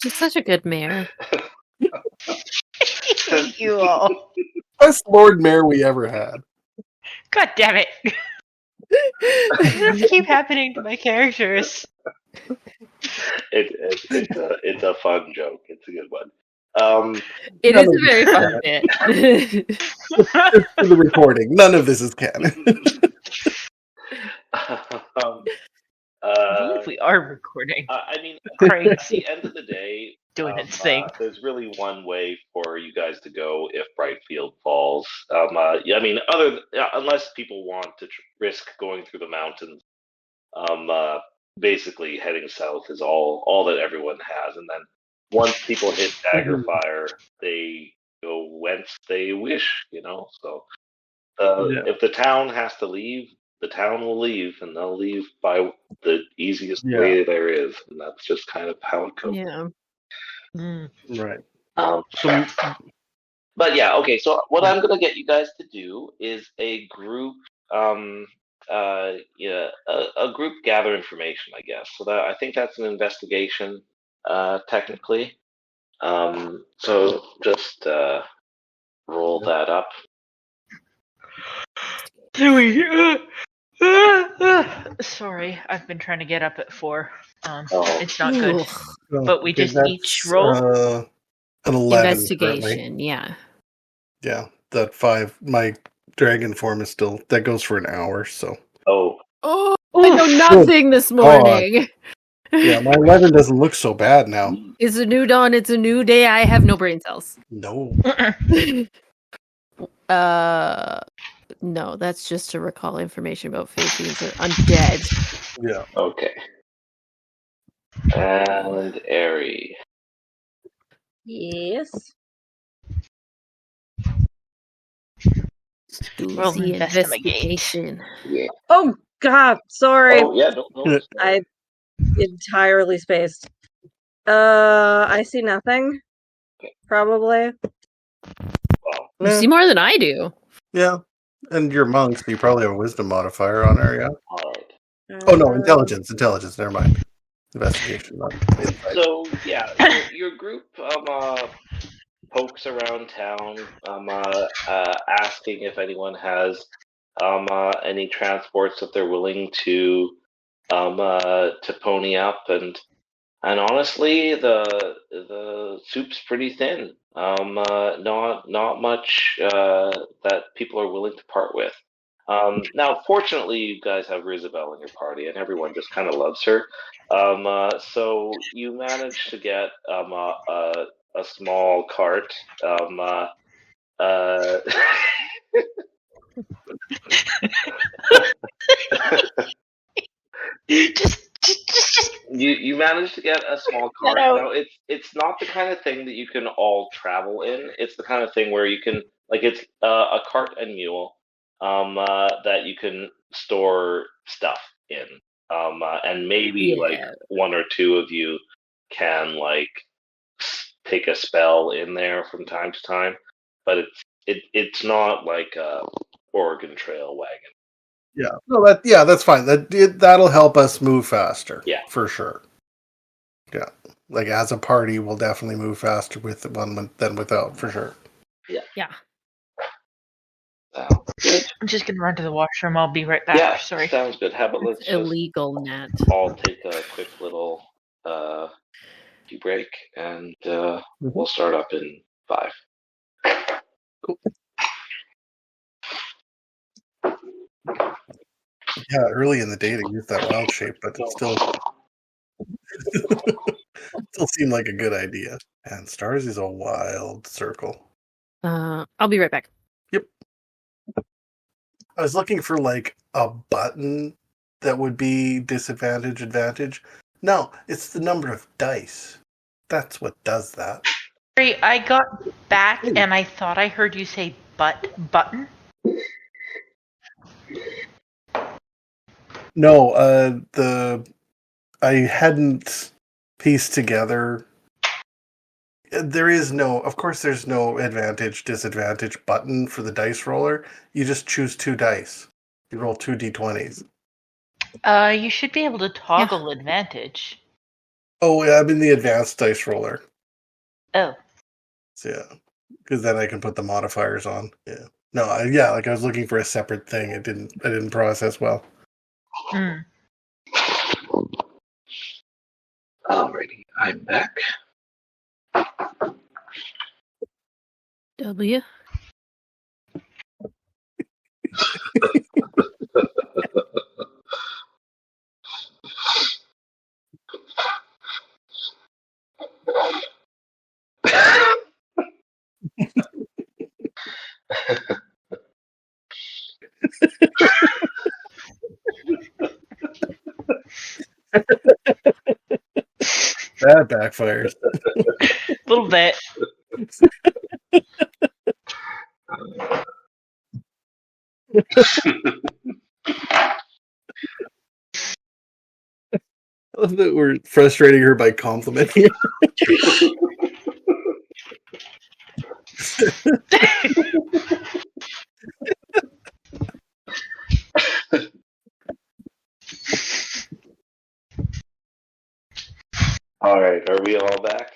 She's such a good mayor. You all. Best Lord Mayor we ever had. God damn it! This keep happening to my characters. It's a fun joke. It's a good one. It is a very fun bit. Just for the recording, none of this is canon. I believe we are recording. I mean, Great. at the end of the day, doing its thing. There's really one way for you guys to go if Brightfield falls. I mean, unless people want to risk going through the mountains, basically heading south is all that everyone has, and then once people hit Daggerfire, they go whence they wish. So if the town has to leave, the town will leave, and they'll leave by the easiest way there is, and that's just kind of how it goes. Yeah. Right. But yeah, okay. So what I'm gonna get you guys to do is a group, a group gather information, I guess. So I think that's an investigation, technically. So just roll that up. Sorry, I've been trying to get up at 4. It's not Ooh. good. But we just each roll. An 11. Investigation, currently. yeah. Yeah, that 5. My dragon form is still that goes for an hour. So. Oh, I know nothing this morning. Yeah, my 11 doesn't look so bad now. It's a new dawn. It's a new day. I have no brain cells. No. No, that's just to recall information about fake beings or undead. Yeah. Okay. And Ari. Yes. Roll The investigation. Yeah. Oh God, sorry. Oh yeah, no. I entirely spaced. I see nothing. Probably. Well, You see more than I do. Yeah. And you're monk, so you probably have a wisdom modifier on her, yeah? all right. Oh no, intelligence, never mind. Investigation, not insight. So yeah, your group pokes around town, asking if anyone has any transports that they're willing to pony up, and honestly, the soup's pretty thin. Not much that people are willing to part with. Now, fortunately, you guys have Rizabel in your party, and everyone just kind of loves her. So you manage to get a small cart. Just. You manage to get a small cart. Now, it's not the kind of thing that you can all travel in. It's the kind of thing where you can, like, it's a cart and mule that you can store stuff in. And maybe like one or two of you can like take a spell in there from time to time, but it's not like a Oregon Trail wagon. Yeah, no, that's fine. That'll help us move faster. Yeah, for sure. Yeah, like as a party, we'll definitely move faster with one than without, for sure. Yeah. Yeah. Good. I'm just gonna run to the washroom. I'll be right back. Yeah, Sorry. sounds good. How about let's It's just illegal, Nat. all take a quick little tea break, and we'll start up in 5. Cool. Yeah, early in the day to use that wild shape, but it still seemed like a good idea. And stars is a wild circle. I'll be right back. Yep. I was looking for like a button that would be disadvantage, advantage. No, it's the number of dice. That's what does that. Sorry, I got back and I thought I heard you say button. No, I hadn't pieced together. There's no advantage, disadvantage button for the dice roller. You just choose 2 dice. You roll 2 d20s. You should be able to toggle advantage. Oh, yeah, I'm in the advanced dice roller. Oh. So yeah, because then I can put the modifiers on. Yeah. No, I was looking for a separate thing. I didn't process well. Hmm. Alrighty, I'm back. W. That backfires. A little bit. I love that we're frustrating her by complimenting her. Alright, are we all back?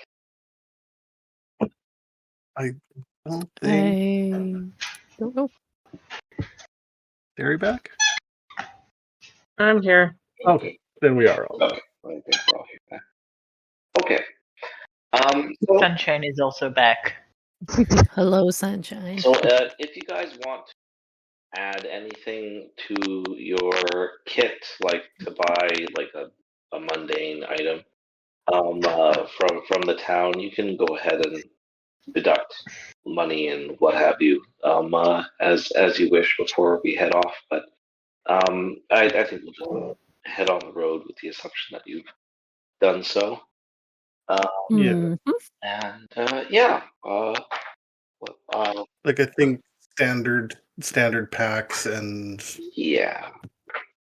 I don't think. I don't know. Derry back? I'm here. Okay, then we are all. Okay, I think we're all here back. Okay. Sunshine is also back. Hello, sunshine. So, if you guys want to add anything to your kit, like to buy like a mundane item from the town, you can go ahead and deduct money and what have you as you wish before we head off. But I think we'll just head on the road with the assumption that you've done so. Yeah. And yeah. Like I think standard packs and Yeah.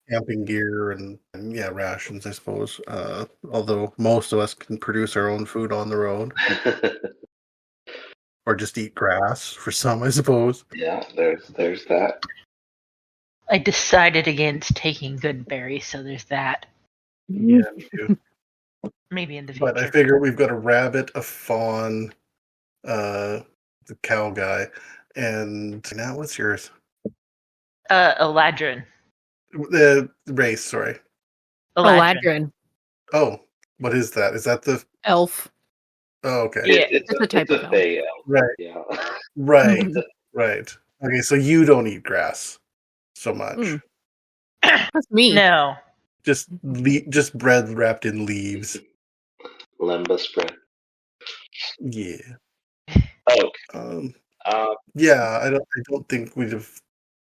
camping gear and yeah, rations, I suppose. Although most of us can produce our own food on the road. Or just eat grass for some, I suppose. Yeah, there's that. I decided against taking good berries, so there's that. Yeah, me too. Maybe in the future. But I figure we've got a rabbit, a fawn, the cow guy, and now what's yours? Eladrin. The race, sorry. Eladrin. Oh, what is that? Is that the Elf. Oh, okay. Yeah, it's a type of elf. Fey elf. Right. Yeah. Right. Right. Okay, so you don't eat grass so much. That's me. No. Just bread wrapped in leaves. Lemba spread. Yeah. Okay. Yeah, I don't think we'd have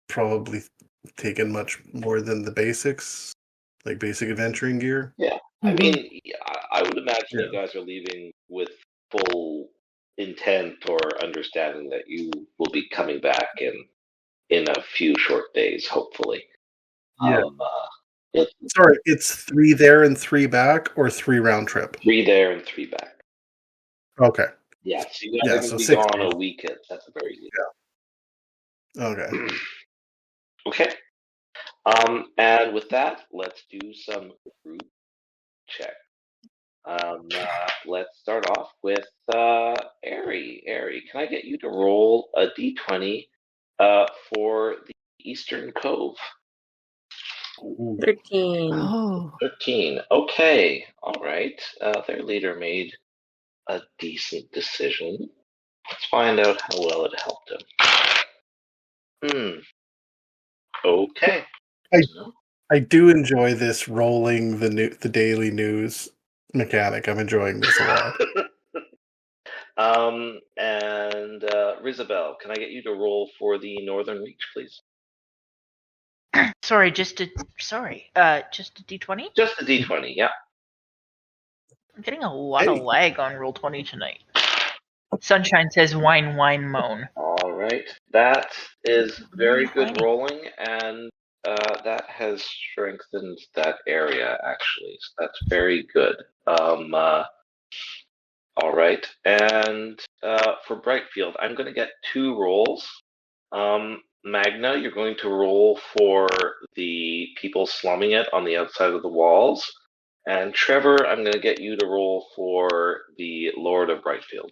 probably taken much more than the basics, like basic adventuring gear. Yeah. I mean, I would imagine you Yeah. guys are leaving with full intent or understanding that you will be coming back in a few short days, hopefully. Yeah. It's Sorry, it's 3 there and 3 back, or 3 round trip. 3 there and 3 back. Okay. Yeah, so you guys are going to be 6 gone days. a week at the very least. Yeah. Okay. Okay. And with that, let's do some group check. Let's start off with Ari. Ari, can I get you to roll a d20 for the Eastern Cove. 13. Oh. 13. Okay. All right. Their leader made a decent decision. Let's find out how well it helped him. Okay. I do enjoy this rolling the daily news mechanic. I'm enjoying this a lot. And Rizabel, can I get you to roll for the Northern Reach, please? Sorry, just a D20? Just a D20, yeah. I'm getting a lot of lag on Roll20 tonight. Sunshine says whine, whine, moan. All right. That is very good rolling, and that has strengthened that area, actually. So that's very good. All right. And for Brightfield, I'm going to get 2 rolls. Magna, you're going to roll for the people slumming it on the outside of the walls. And Trevor, I'm going to get you to roll for the Lord of Brightfield.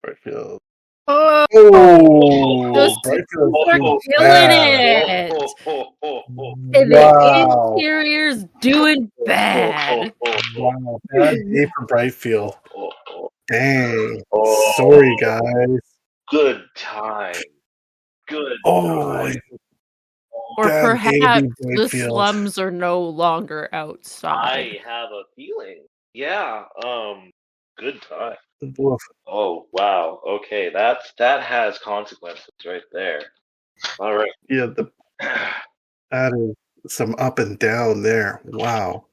Brightfield. Oh, Oh, we're killing it. And the interior's doing bad. Wow, bad day for Brightfield. Dang. Sorry, guys. Good time. Good time. Or perhaps the slums are no longer outside. I have a feeling. Yeah. Good time. Woof. Oh wow. Okay, that has consequences right there. All right. Yeah, that is some up and down there. Wow.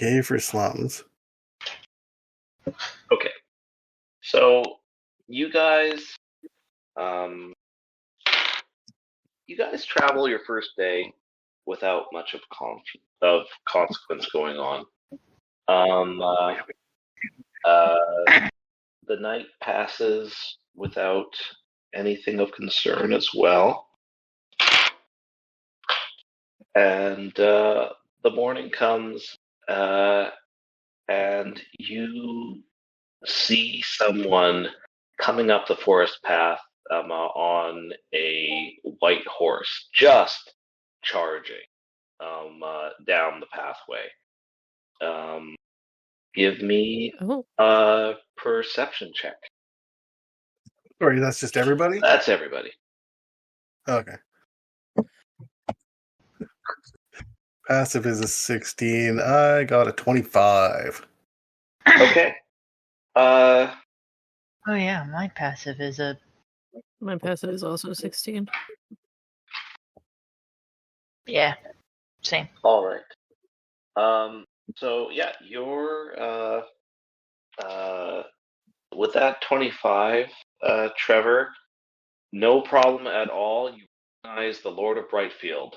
Yay for slums. Okay. So you guys travel your first day without much of consequence going on. The night passes without anything of concern as well. And the morning comes, and you see someone coming up the forest path on a white horse, just charging down the pathway. Give me a perception check. Sorry, that's just everybody? That's everybody. Okay. Passive is a 16. I got a 25. Okay. Oh yeah, my passive is also 16. Yeah, same. All right. So yeah, you're with that 25, Trevor, no problem at all. You recognize the Lord of Brightfield.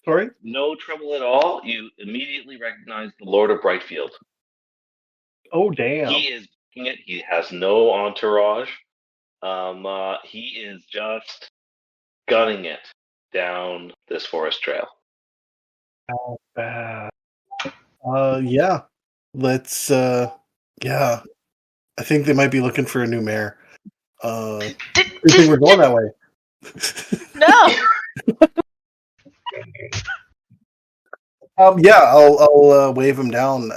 Sorry? No trouble at all. You immediately recognize the Lord of Brightfield. Oh, damn. He is doing it. He has no entourage. He is just gunning it down this forest trail. How bad. Yeah. Let's, yeah. I think they might be looking for a new mayor. I think we're going that way. No! Yeah, I'll wave him down,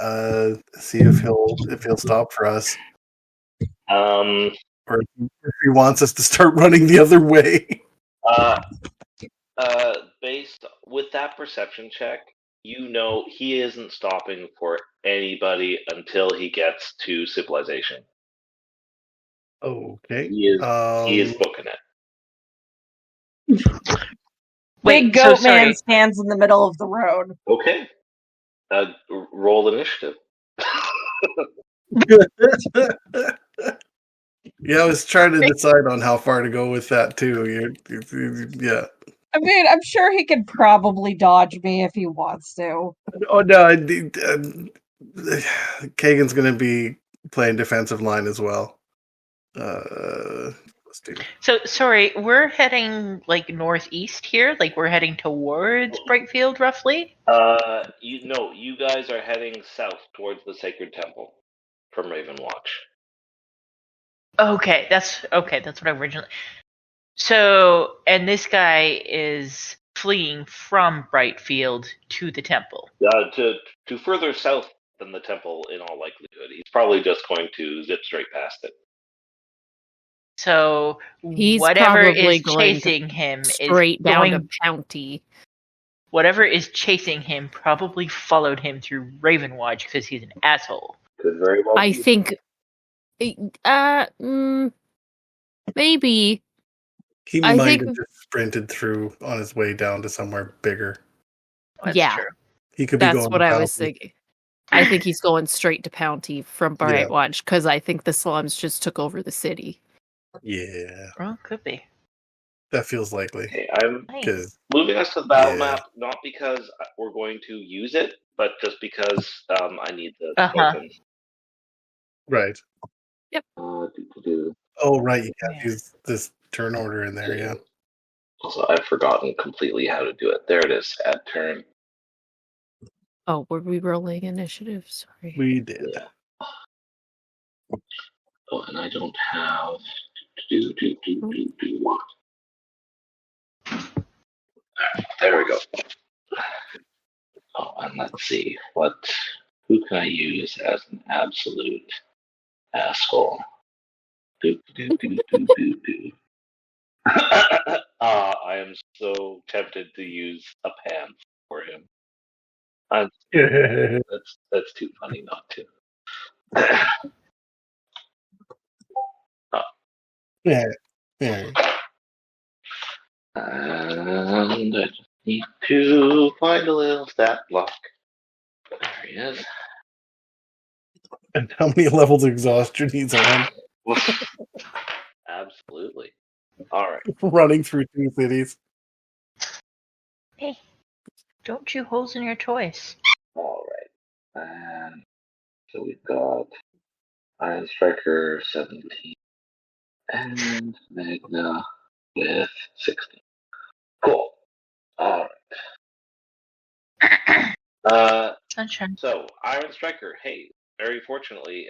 see if he'll stop for us. Or if he wants us to start running the other way. Based with that perception check, you know he isn't stopping for anybody until he gets to civilization. Okay. He is booking it. Big goat man stands in the middle of the road. Okay. Roll initiative. Yeah, I was trying to decide on how far to go with that too. Yeah. I mean, I'm sure he could probably dodge me if he wants to. Oh no, Kagan's going to be playing defensive line as well. Let's do. So sorry, we're heading like northeast here. Like we're heading towards Brightfield, roughly. You guys are heading south towards the Sacred Temple from Ravenwatch. Okay, that's what I originally. So, and this guy is fleeing from Brightfield to the temple. To further south than the temple, in all likelihood. He's probably just going to zip straight past it. So He's whatever probably is going chasing him straight is down going. to Pounty. Whatever is chasing him probably followed him through Ravenwatch because he's an asshole. Could very well I be. think, maybe. He I might think- have just sprinted through on his way down to somewhere bigger. That's Yeah. true. He could be That's going what to I was Pounty. thinking. I think he's going straight to Pounty from Yeah. Brightwatch because I think the slums just took over the city. Yeah, Well, could be. that feels likely. Okay, I'm Nice. Because moving us to the battle Yeah. map, not because we're going to use it, but just because I need the Uh-huh. tokens. right. Do. Oh, right. You have Yeah. to use this turn order in there. Yeah. Also, I've forgotten completely how to do it. There it is. Add turn. Oh, were we rolling initiative? Sorry. We did. Yeah. Oh, and I don't have. There we go. Oh, and let's see who can I use as an absolute asshole? I am so tempted to use a pan for him. That's too funny not to. Yeah. Yeah. And I just need to find a little stat block. There he is. And how many levels of exhaustion he's on? Absolutely. All right. Running through 2 cities. Hey, don't chew holes in your toys. All right. And so we've got Iron Striker 17 and Magna with 16. Cool. All right. Sunshine. So Iron Striker, hey, very fortunately,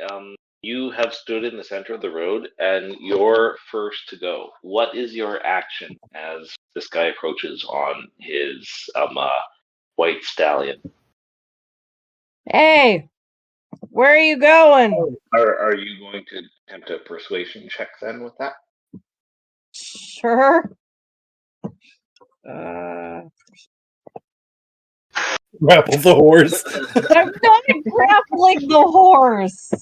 you have stood in the center of the road and you're first to go. What is your action as this guy approaches on his white stallion? Hey, where are you going? Are you going to attempt a persuasion check then with that? Sure. Grapple the horse. I'm not grappling the horse.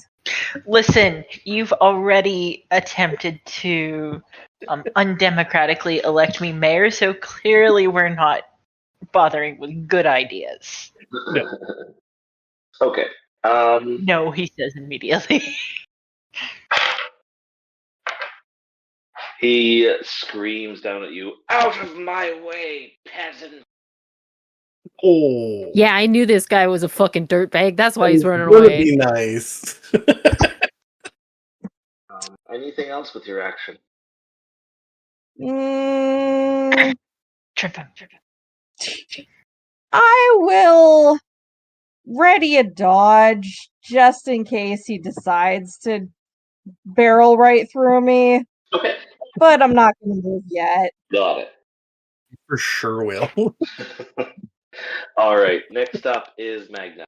Listen, you've already attempted to undemocratically elect me mayor, so clearly we're not bothering with good ideas. Okay. No, he says immediately. He screams down at you, "Out of my way, peasant!" Oh. Yeah, I knew this guy was a fucking dirtbag. That's why he's running Gonna away. be nice. Anything else with your action? I will ready a dodge just in case he decides to barrel right through me. Okay. But I'm not going to move yet. Got it. For sure will. All right. Next up is Magna.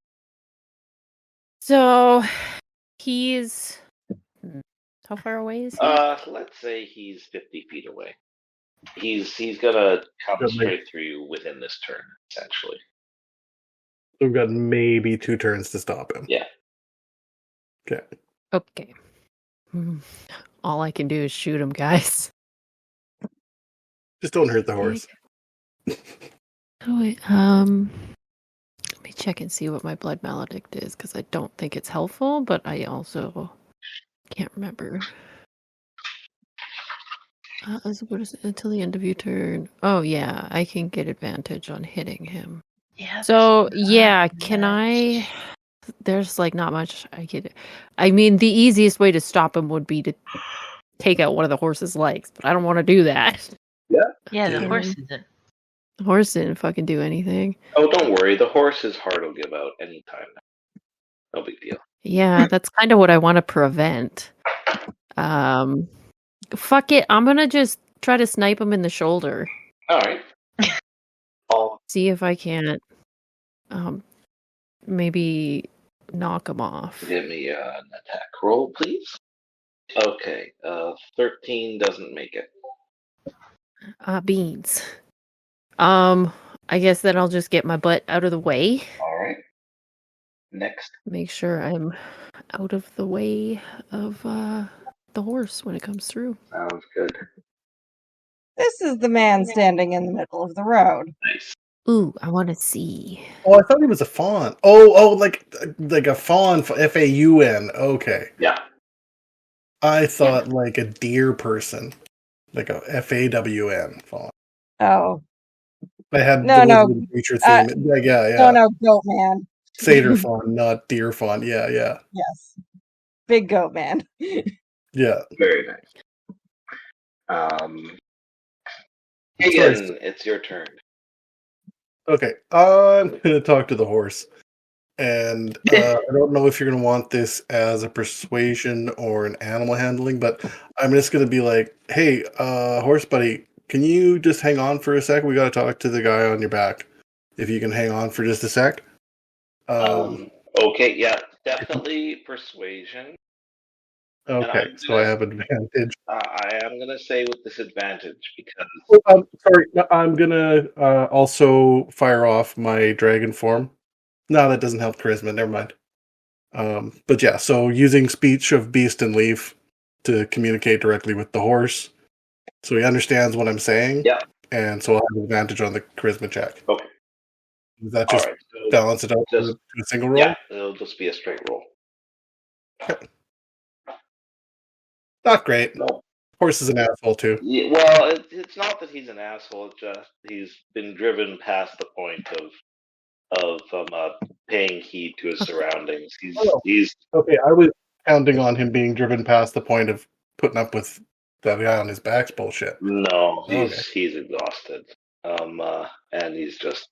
So, he's... How far away is he? Let's say he's 50 feet away. He's gonna come straight through you within this turn, essentially. We've got maybe 2 turns to stop him. Yeah. Okay. Okay. All I can do is shoot him, guys. Just don't hurt the horse. Oh, wait, let me check and see what my blood maledict is, because I don't think it's helpful, but I also can't remember. What is it? Until the end of your turn. Oh, yeah, I can get advantage on hitting him. Yeah. So, yeah, can I... There's, like, not much I could... I mean, the easiest way to stop him would be to take out one of the horse's legs, but I don't want to do that. Yeah, the horse isn't. The horse didn't fucking do anything. Oh, don't worry. The horse's heart will give out anytime. No big deal. Yeah, that's kind of what I want to prevent. Fuck it. I'm gonna just try to snipe him in the shoulder. All right. See if I can't, maybe knock him off. Give me an attack roll, please. Okay. 13 doesn't make it. Beans. I guess then I'll just get my butt out of the way. All right. Next. Make sure I'm out of the way of the horse when it comes through. Sounds good. This is the man standing in the middle of the road. Nice. Ooh, I want to see. Oh, I thought he was a fawn. Oh, like a fawn, Faun. Okay. Yeah. I thought like a deer person, like a Fawn fawn. Oh. I had No. nature theme. Yeah. No, goat man. Satyr fawn, not deer fawn. Yeah. Yes. Big goat man. Yeah. Very nice. Higgin, it's your turn. Okay, I'm going to talk to the horse. And I don't know if you're going to want this as a persuasion or an animal handling, but I'm just going to be like, hey, horse buddy, can you just hang on for a sec? We got to talk to the guy on your back. If you can hang on for just a sec. Okay, yeah, definitely persuasion. Okay, so I have advantage. I am going to say with disadvantage because... sorry, I'm going to also fire off my dragon form. No, that doesn't help charisma. Never mind. But yeah, so using speech of beast and leaf to communicate directly with the horse, so he understands what I'm saying. Yeah. And so I'll have advantage on the charisma check. Okay. Does that just balance it out to a single roll? Yeah, it'll just be a straight roll. Okay. Not great. No. Horse is an asshole too. Yeah, well, it's not that he's an asshole. It's just he's been driven past the point of paying heed to his surroundings. He's okay. I was counting on him being driven past the point of putting up with that guy on his back's bullshit. No, he's exhausted, and he's just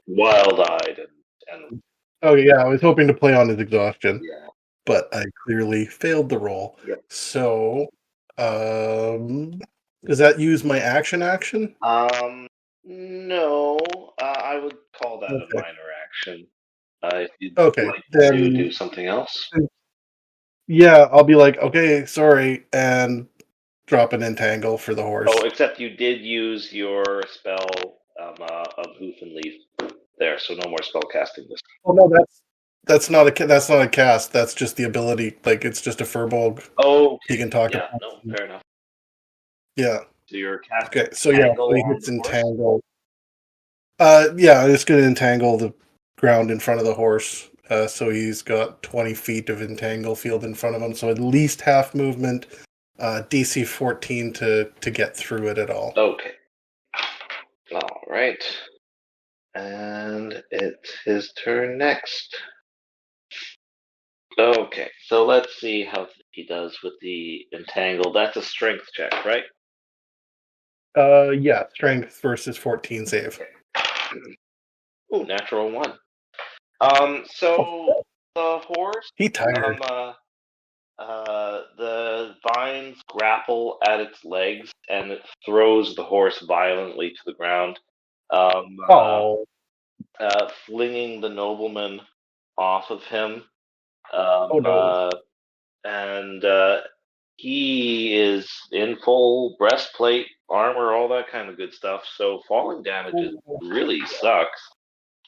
wild-eyed and. Oh yeah, I was hoping to play on his exhaustion. Yeah. But I clearly failed the roll. Yep. So, does that use my action? No, I would call that a minor action. If you'd like to do something else. Yeah, I'll be like, okay, sorry, and drop an entangle for the horse. Oh, except you did use your spell of hoof and leaf there, so no more spell casting this. Oh no, that's not a cast. That's just the ability. Like it's just a furbolg. Oh, he can talk. Yeah, no, fair enough. Yeah. So you're casting. Okay, so yeah, so he hits entangle. Yeah, I'm just going to entangle the ground in front of the horse. So he's got 20 feet of entangle field in front of him. So at least half movement. DC 14 to get through it at all. Okay. All right. And it's his turn next. Okay, so let's see how he does with the entangle. That's a strength check, right? Yeah, strength versus 14 save. Ooh, natural 1. So the horse. He tired. The vines grapple at its legs, and it throws the horse violently to the ground. Flinging the nobleman off of him. And he is in full breastplate, armor, all that kind of good stuff. So falling damage really sucks.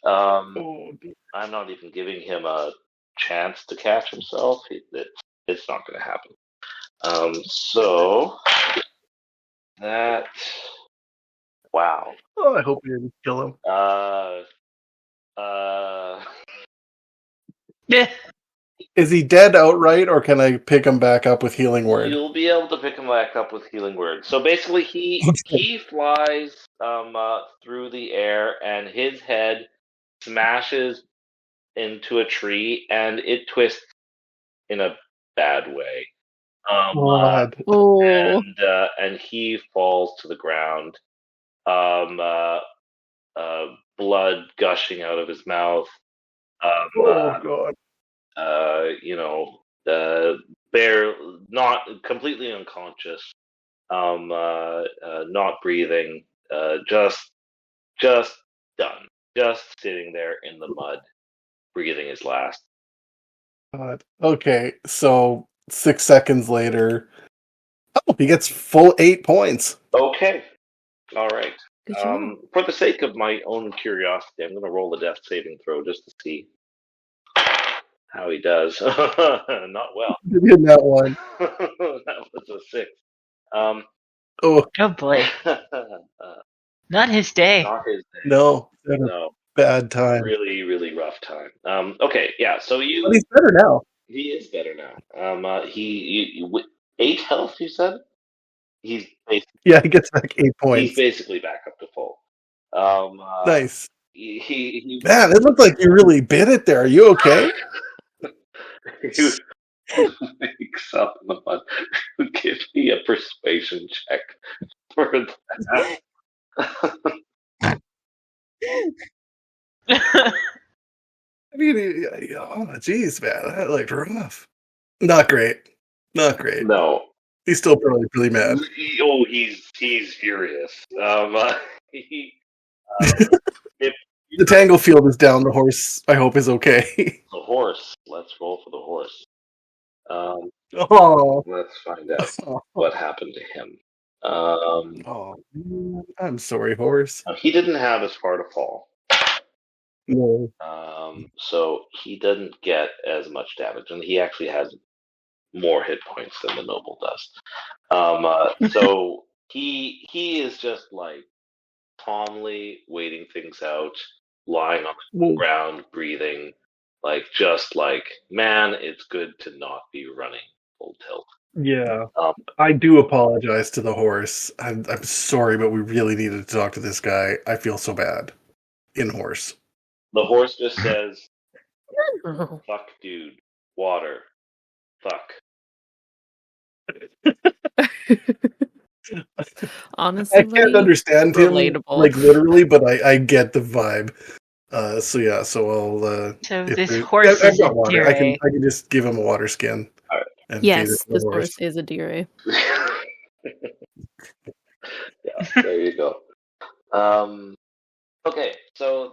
I'm not even giving him a chance to catch himself. It's not going to happen. So that. Wow. Oh, I hope you didn't kill him. Yeah. Is he dead outright, or can I pick him back up with healing word? You'll be able to pick him back up with healing word. So basically, he flies through the air, and his head smashes into a tree, and it twists in a bad way. And he falls to the ground. Blood gushing out of his mouth. God. not completely unconscious, not breathing, just done, just sitting there in the mud, breathing his last. God. Okay, so 6 seconds later, he gets full 8 points. Okay, all right. Good job. For the sake of my own curiosity, I'm going to roll a death saving throw just to see how he does. Not well. In that one. That was a 6. Oh Oh boy, not his day. Not his day. no, No, bad time. really, really rough time. Okay, yeah. So But he's better now. he is better now. He 8 health. You said he's basically, Yeah, he gets back 8 he's points. basically back up to full. Nice. He Man, it looked like you really bit it there. Are you okay? he wakes up in the mud. Give me a persuasion check for that. I mean, oh, jeez, man, that looked rough. Not great. Not great. No. He's still probably really mad. Oh, he's furious. He, if The tangle field is down. The horse, I hope, is okay. the horse, let's roll for the horse. Oh, Let's find out what happened to him. Oh, I'm sorry, horse. He didn't have as far to fall. No. So he didn't get as much damage, and he actually has more hit points than the noble does. So he is just like calmly waiting things out, lying on the ground, breathing, man, it's good to not be running full tilt. Yeah, I do apologize to the horse. I'm sorry, but we really needed to talk to this guy. I feel so bad. In horse. The horse just says, "Fuck, dude, water, fuck." Honestly, I can't understand him relatable. like literally, but I get the vibe. So yeah, so I'll. So if this there- horse I've is a got water. I deer. can just give him a water skin. All right. And Yes, feed it to this the horse is a deer. Yeah, there you go. Okay, so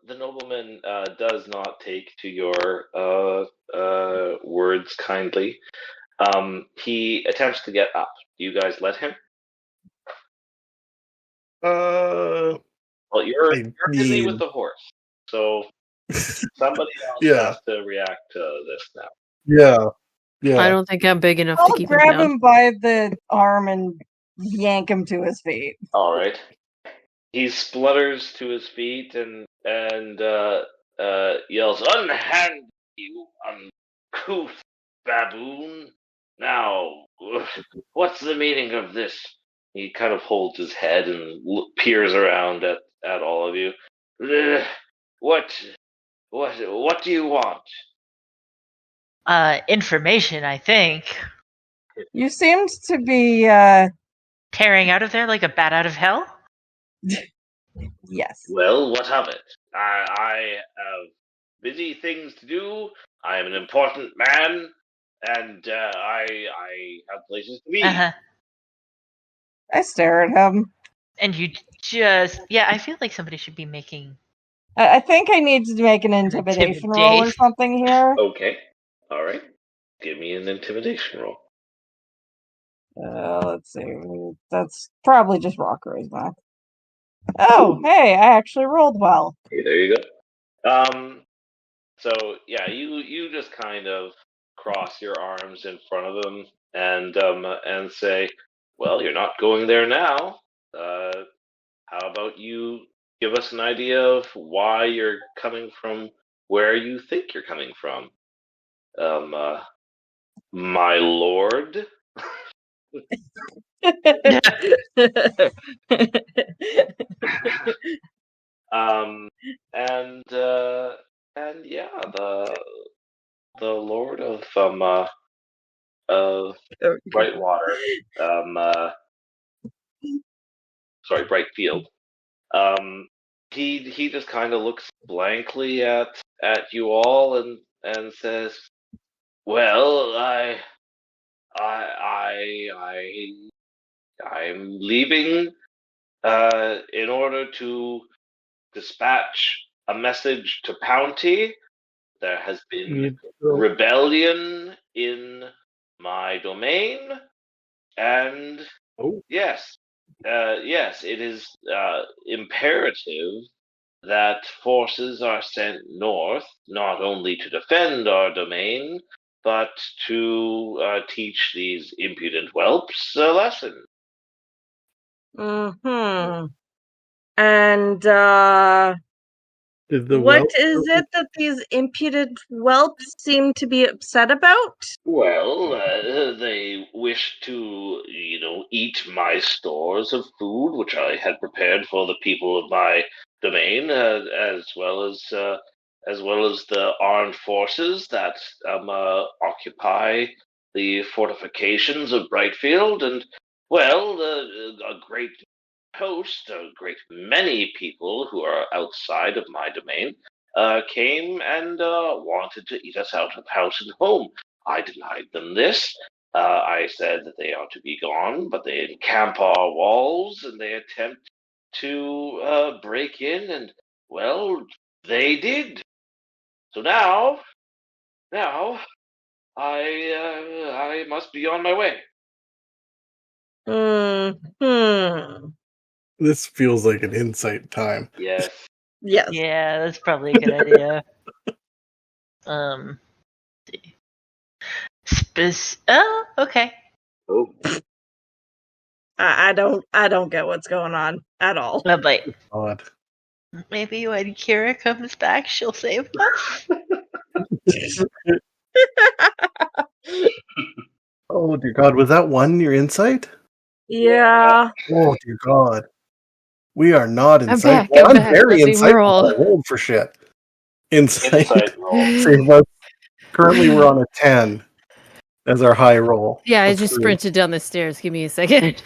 the nobleman does not take to your words kindly. He attempts to get up. Do you guys let him? Well, you're busy with the horse, so somebody else has to react to this now. Yeah. I don't think I'm big enough I'll to keep grab him down. him by the arm and yank him to his feet. All right. He splutters to his feet and yells, "Unhand you, uncouth baboon! Now, what's the meaning of this?" He kind of holds his head and peers around at all of you. What do you want? Information, I think. You seemed to be, Tearing out of there like a bat out of hell? yes. Well, what of it? I have busy things to do. I am an important man, and I have places to be. Uh-huh. I stare at him. And you just... Yeah, I feel like somebody should be making... I think I need to make an intimidation roll or something here. Okay. All right. Give me an intimidation roll. Let's see. That's probably just raw charisma. Oh, hey, I actually rolled well. Okay, there you go. So yeah, you just kind of cross your arms in front of them and say, "Well, you're not going there now. How about you give us an idea of why you're coming from where you think you're coming from, my lord?" And yeah, the Lord of Brightwater, Brightfield. He just kind of looks blankly at you all and says, "Well, I'm leaving in order to dispatch a message to Pounty. There has been rebellion in my domain, and yes, it is imperative that forces are sent north, not only to defend our domain, but to teach these impudent whelps a lesson. Mm-hmm. And what is it that these impudent whelps seem to be upset about? Well, they wish to, eat my stores of food, which I had prepared for the people of my domain, as well as the armed forces that occupy the fortifications of Brightfield, and well, a great host, a great many people who are outside of my domain came and wanted to eat us out of house and home. I denied them this. I said that they ought to be gone, but they encamp our walls and they attempt to break in, and well, they did. So now I must be on my way. Hmm. This feels like an insight time. Yes. Yes. Yeah, that's probably a good idea. Okay. Oh. I don't get what's going on at all. But Odd. maybe when Kira comes back, she'll save us. Oh dear God, was that one your insight? Yeah. Oh dear God. We are not I'm insight. back. I'm back. very Let me insightful. roll. I rolled for shit. Insight. roll. Save us. Currently, we're on a 10 as our high roll. Yeah, I of just 3. sprinted down the stairs. Give me a second.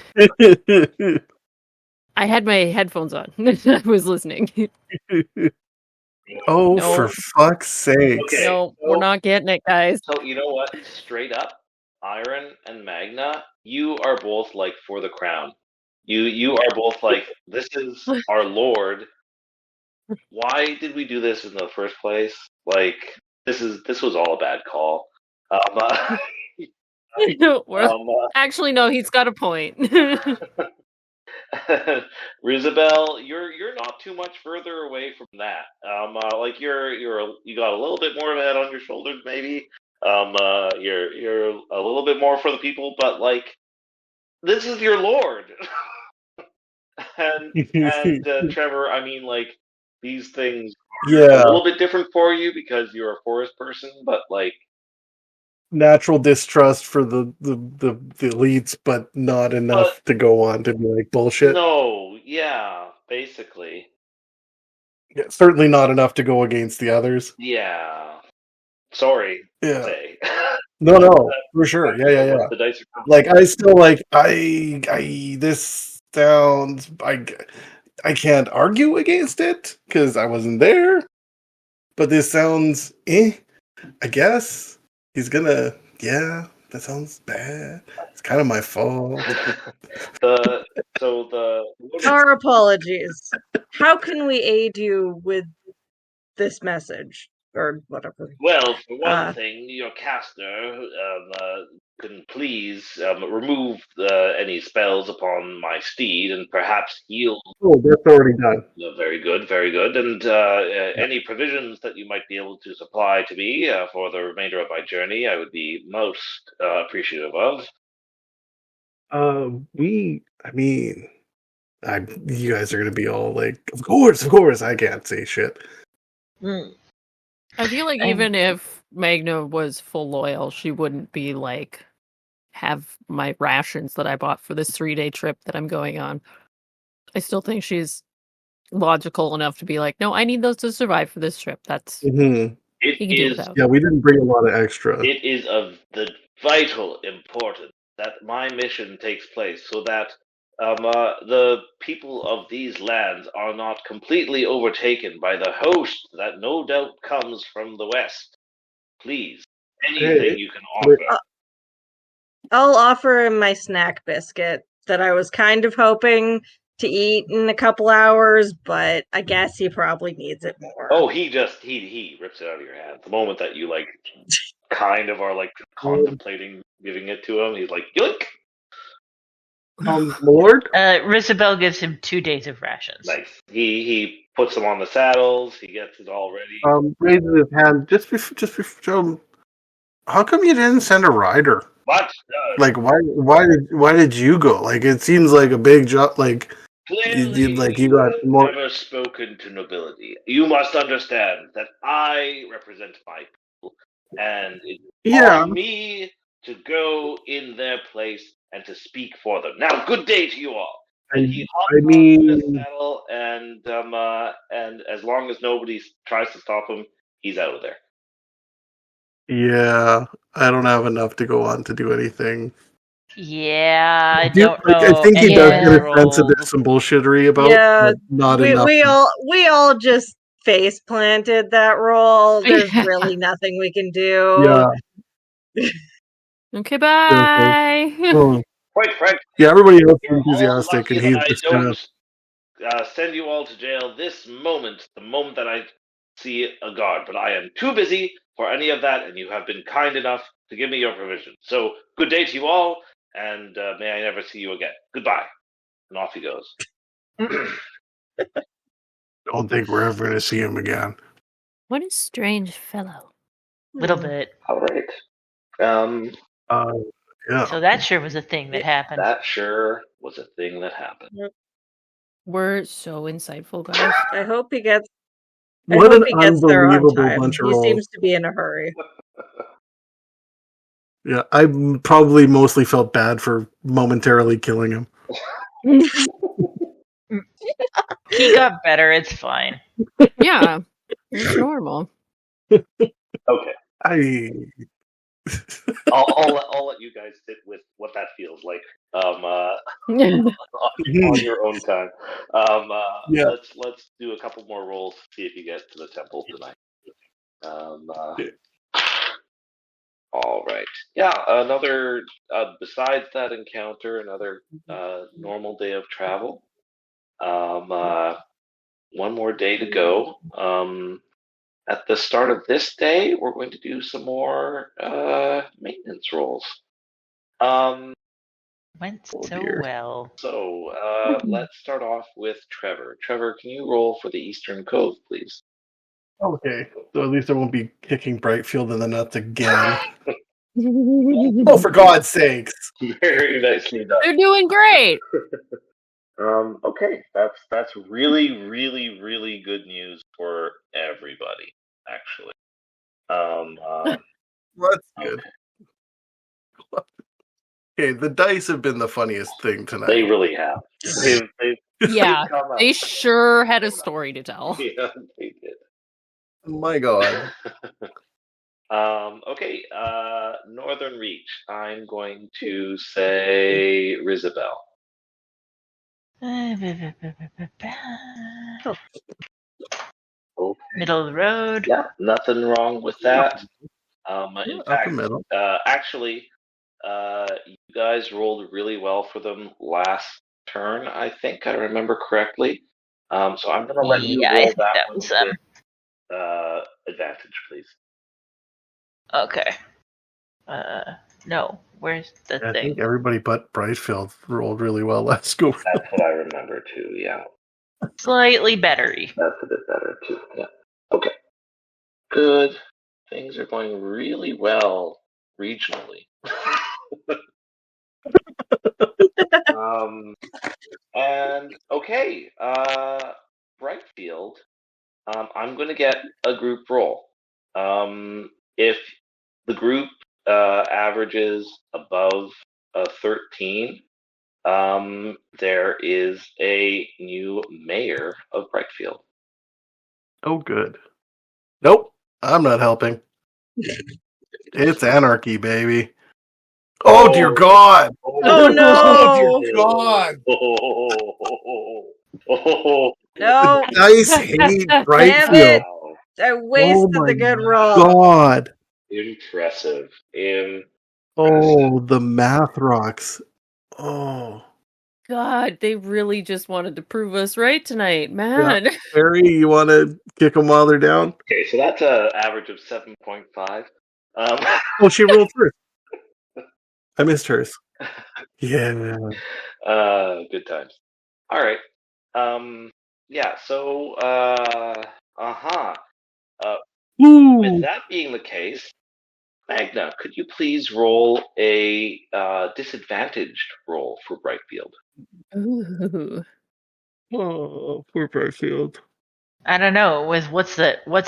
I had my headphones on. I was listening. Oh, No. for fuck's sake. Okay. No, we're not getting it, guys. So you know what? Straight up, Iron and Magna, you are both like for the crown. You are both like, this is our lord. Why did we do this in the first place? Like, this was all a bad call. Actually, no, he's got a point. Rizabel, you're not too much further away from that. Like you got a little bit more of a head on your shoulders, maybe. You're a little bit more for the people, but like this is your lord. and Trevor, I mean, like these things are a little bit different for you because you're a forest person, but like natural distrust for the elites, but not enough to go on to be like bullshit. No, yeah, basically. Yeah, certainly not enough to go against the others. Yeah. Sorry. Yeah. Say. No, for sure. Yeah. The dice are like I still like I this sounds I can't argue against it because I wasn't there. But this sounds I guess he's gonna that sounds bad. It's kind of my fault. Our apologies. How can we aid you with this message or whatever? Well, for one thing, your caster can please remove any spells upon my steed and perhaps heal. Oh, that's already done. Very good, very good. And any provisions that you might be able to supply to me for the remainder of my journey, I would be most appreciative of. You guys are gonna be all like, of course, I can't say shit. I feel like even if Magna was full loyal, she wouldn't be like, have my rations that I bought for this 3-day trip that I'm going on. I still think she's logical enough to be like, no, I need those to survive for this trip. That's he can do without. Yeah, we didn't bring a lot of extra. It is of the vital importance that my mission takes place so that the people of these lands are not completely overtaken by the host that no doubt comes from the west. Please, anything you can offer. I'll offer him my snack biscuit that I was kind of hoping to eat in a couple hours, but I guess he probably needs it more. Oh, he rips it out of your hand. The moment that you kind of are contemplating giving it to him, he's like, yoink! Lord? Rizabel gives him 2 days of rations. Nice. He puts them on the saddles. He gets it all ready. Raises his hand just before. How come you didn't send a rider? What? Why did you go? Like, it seems like a big job. Like, you got more. Never spoken to nobility. You must understand that I represent my people, and it's on me to go in their place and to speak for them. Now, good day to you all. And he hops on the saddle, and as long as nobody tries to stop him, he's out of there. Yeah, I don't have enough to go on to do anything. Yeah, I don't know. I think he does get a sense that there's some bullshittery about. Yeah, not enough. We all just face planted that roll. There's really nothing we can do. Yeah. Okay, bye. Quite frankly, yeah, everybody else is enthusiastic, and he's just kind of. Send you all to jail this moment, the moment that I see a guard. But I am too busy for any of that, and you have been kind enough to give me your provision. So, good day to you all, and may I never see you again. Goodbye. And off he goes. Don't think we're ever going to see him again. What a strange fellow. Little bit. All right. Yeah. So that sure was a thing that happened. That sure was a thing that happened. We're so insightful, guys. I hope he gets. What an there on unbelievable time. bunch of He rolls. seems to be in a hurry. Yeah, I probably mostly felt bad for momentarily killing him. He got better. It's fine. Yeah, it's normal. Okay. I'll let you guys sit with what that feels like on your own time. Let's do a couple more rolls to see if you get to the temple tonight. All right. Yeah, another besides that encounter, another normal day of travel. One more day to go. At the start of this day, we're going to do some more maintenance rolls. Went so well. So let's start off with Trevor. Trevor, can you roll for the Eastern Cove, please? Okay, so at least I won't be kicking Brightfield in the nuts again. Oh, for God's sakes! Very nicely done. They're doing great. Okay, that's really, really, really good news for everybody, actually. That's good. Okay, the dice have been the funniest thing tonight. They really have. They sure had a story to tell. Yeah, they did. My God. Okay, Northern Reach. I'm going to say Rizabel. Okay. Middle of the road. Yeah, nothing wrong with that. In fact, actually, you guys rolled really well for them last turn. I think I remember correctly. So I'm going to let you roll that one with advantage, please. Okay. No. Where's the thing? I think everybody but Brightfield rolled really well last go. That's what I remember too. Yeah. Slightly better. That's a bit better too. Yeah. Okay. Good. Things are going really well regionally. And okay, Brightfield. I'm going to get a group roll. If the group averages above a 13, there is a new mayor of Brightfield. Oh, good. Nope, I'm not helping. It's anarchy, baby. Oh, dear God! Oh no! Oh, dear God! No! Nice hate, Brightfield. I wasted the good roll. God! Impressive. Oh, the math rocks. Oh. God, they really just wanted to prove us right tonight, man. Barry, you want to kick them while they're down? Okay, so that's an average of 7.5. Oh, she rolled first. I missed hers. Yeah. Good times. All right. Yeah. So, with that being the case, Magna, could you please roll a disadvantaged roll for Brightfield? Ooh. Oh, poor Brightfield. I don't know. With what's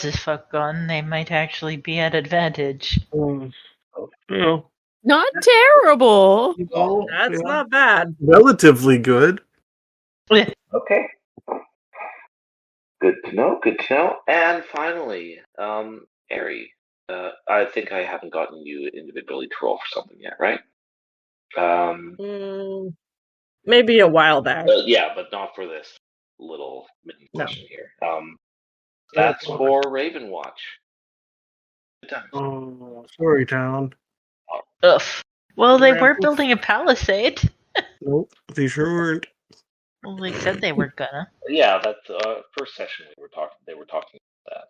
his fuck gun, they might actually be at advantage. Yeah. Not terrible. That's not bad. Relatively good. Okay. Good to know. Good to know. And finally, Ari, I think I haven't gotten you individually to roll for something yet, right? Maybe a while back. Yeah, but not for this little mini session here. Oh, That's for Raven Watch. Good times. Oh, sorry, town. Ugh. Well, they were Rambles. building a palisade. Nope, they sure weren't. Well, they said they were gonna. Yeah, that's first session we were talking. They were talking about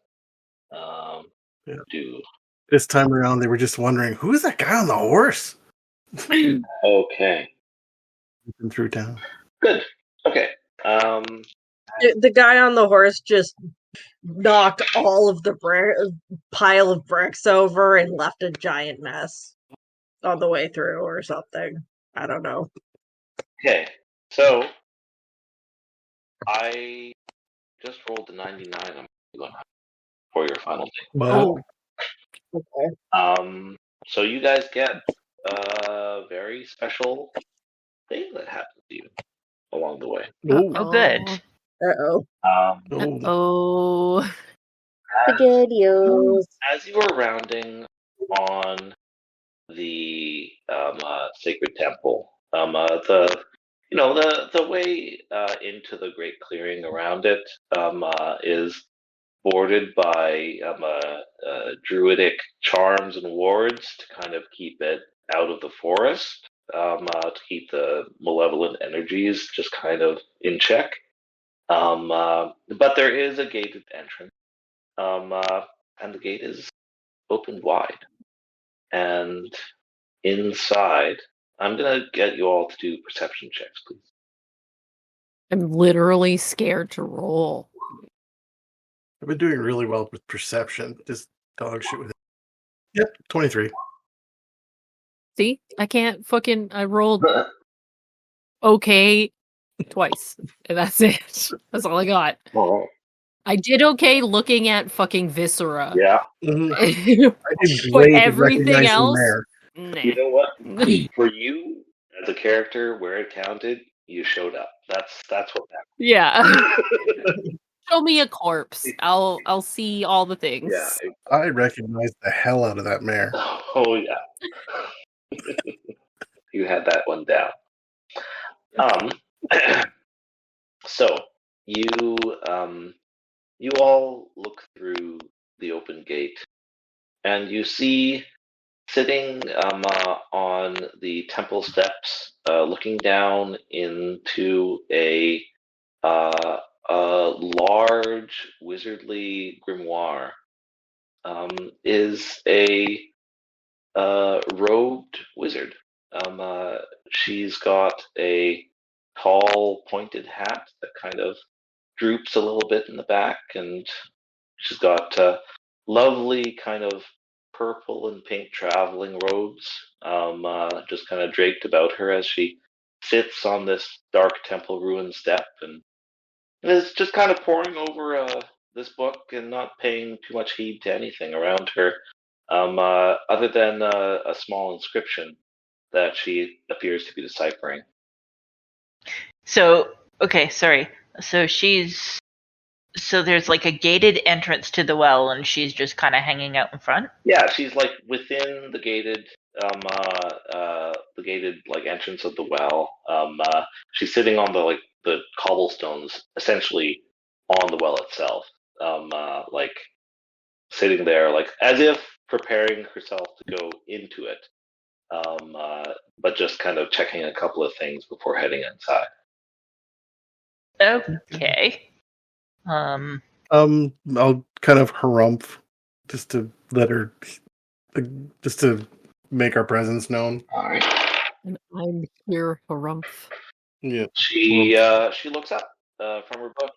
that. Yeah. Do This time around, they were just wondering, who's that guy on the horse? okay. Through town. Good. Okay. The guy on the horse just knocked all of the pile of bricks over and left a giant mess on the way through or something. I don't know. Okay. So I just rolled a 99 for your final thing. But Okay. So you guys get a very special thing that happens to you along the way. Oh, good. Uh-oh. Oh. Spaghettios. As you are rounding on the sacred temple, the way into the great clearing around it is bordered by druidic charms and wards to kind of keep it out of the forest, to keep the malevolent energies just kind of in check. But there is a gated entrance, and the gate is opened wide. And inside, I'm going to get you all to do perception checks, please. I'm literally scared to roll. I've been doing really well with perception. Just dog shit with it. Yep, 23. See? I rolled okay twice. And that's it. That's all I got. All right. I did okay looking at fucking Viscera. Yeah. Mm-hmm. But I did great at everything recognizing else? there. Nah. You know what? For you, as a character, where it counted, you showed up. That's what happened. Yeah. Show me a corpse. I'll see all the things. Yeah. I recognized the hell out of that mare. Oh yeah. You had that one down. So you all look through the open gate, and you see sitting on the temple steps, looking down into a large wizardly grimoire, is a robed wizard. She's got a tall, pointed hat that kind of droops a little bit in the back, and she's got lovely kind of purple and pink traveling robes, just kind of draped about her as she sits on this dark temple ruin step and is just kind of poring over this book and not paying too much heed to anything around her, other than a small inscription that she appears to be deciphering. So, okay, sorry. So there's like a gated entrance to the well, and she's just kind of hanging out in front? Yeah, she's like within the gated like entrance of the well. She's sitting on the cobblestones, essentially on the well itself. Like sitting there, like as if preparing herself to go into it. but just kind of checking a couple of things before heading inside. Okay. I'll kind of harumph just to let her, just to make our presence known. All right. And I'm here, harumph. Yeah. She looks up from her book.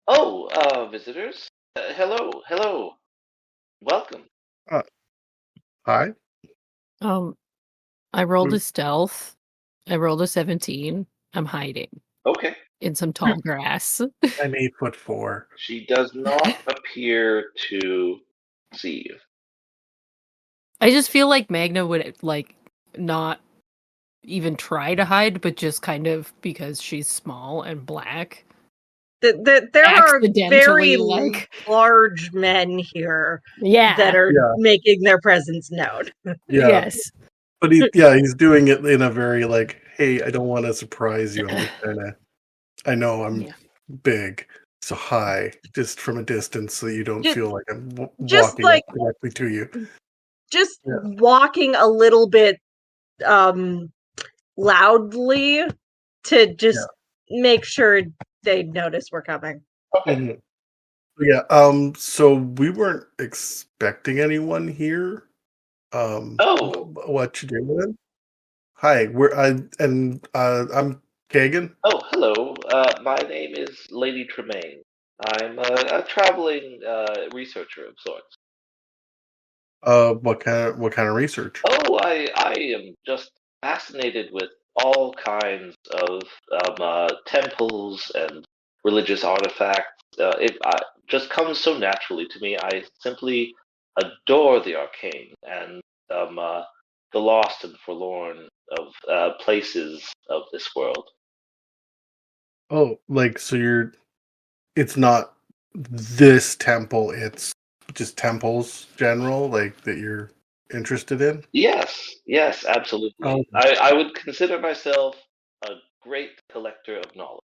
Oh, visitors. Hello. Welcome. Hi. I rolled a stealth. I rolled a 17. I'm hiding Okay. in some tall grass. I'm 8'4". She does not appear to see you. I just feel like Magna would not even try to hide, but just kind of because she's small and black. There are very large men here Yeah. that are making their presence known. Yeah. Yes. But he's doing it in a very like, hey, I don't want to surprise you. I'm just I know I'm big, so hi, just from a distance, so you don't feel like I'm walking up directly to you. Just walking a little bit loudly to just make sure they notice we're coming. Okay. Yeah. So we weren't expecting anyone here. What you doing? Hi, I'm Kagan. Oh, hello. My name is Lady Tremaine. I'm a traveling researcher of sorts. What kind of research? Oh, I am just fascinated with all kinds of temples and religious artifacts. It just comes so naturally to me. I simply adore the arcane and the lost and forlorn of places of this world. Oh, so it's not this temple, it's just temples general, like that you're interested in? Yes, absolutely. Oh. I would consider myself a great collector of knowledge.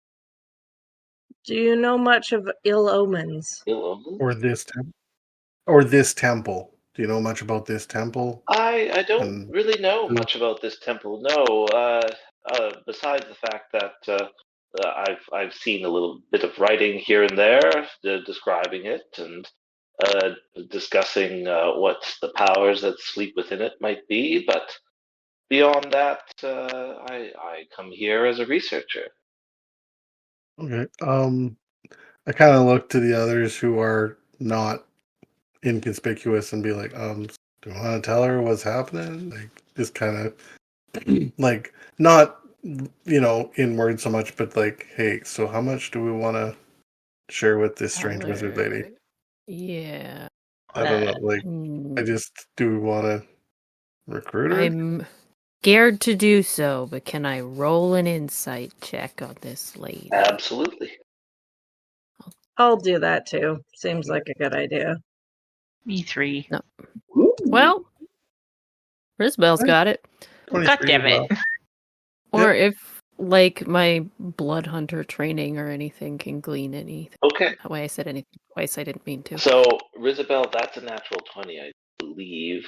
Do you know much of ill omens? Ill omens? Or this temple? Do you know much about this temple? I don't really know much about this temple. No, besides the fact that I've seen a little bit of writing here and there describing it and discussing what the powers that sleep within it might be. But beyond that, I come here as a researcher. Okay. I kind of look to the others who are not inconspicuous and be like, do you want to tell her what's happening? Like, just kind of like not, in words so much, but like, hey, so how much do we want to share with this strange wizard lady? Yeah. I don't know. Like, do we want to recruit her? I'm scared to do so, but can I roll an insight check on this lady? Absolutely. I'll do that too. Seems like a good idea. Me 3. No. Well, Risbel's got it. God damn it. Or if, my blood hunter training or anything can glean anything. Okay. That way I said anything twice I didn't mean to. So, Risabel, that's a natural 20, I believe.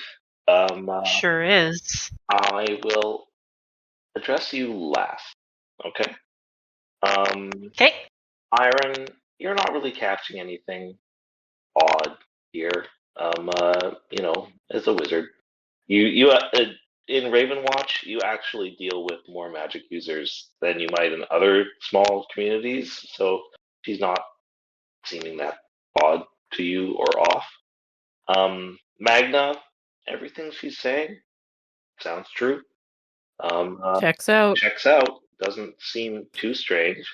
Sure is. I will address you last. Okay? Okay. Iron, you're not really catching anything odd here. As a wizard, you in Ravenwatch, you actually deal with more magic users than you might in other small communities. So she's not seeming that odd to you or off. Magna, everything she's saying sounds true. Checks out. Checks out. Doesn't seem too strange.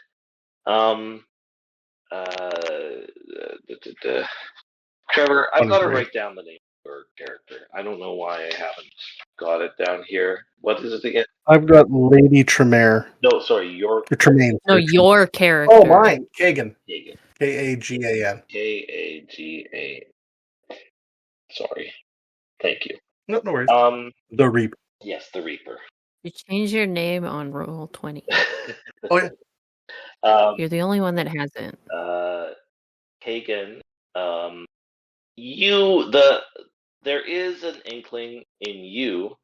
Trevor, I've got to write down the name of your character. I don't know why I haven't got it down here. What is it again? I've got Lady Tremaine. No, sorry, your Tremaine. No, your character. Oh, mine. Kagan. Kagan. Kagan. Kaga. Sorry. Thank you. No worries. The Reaper. Yes, the Reaper. You change your name on roll 20. Oh yeah. You're the only one that hasn't. Kagan, there is an inkling in you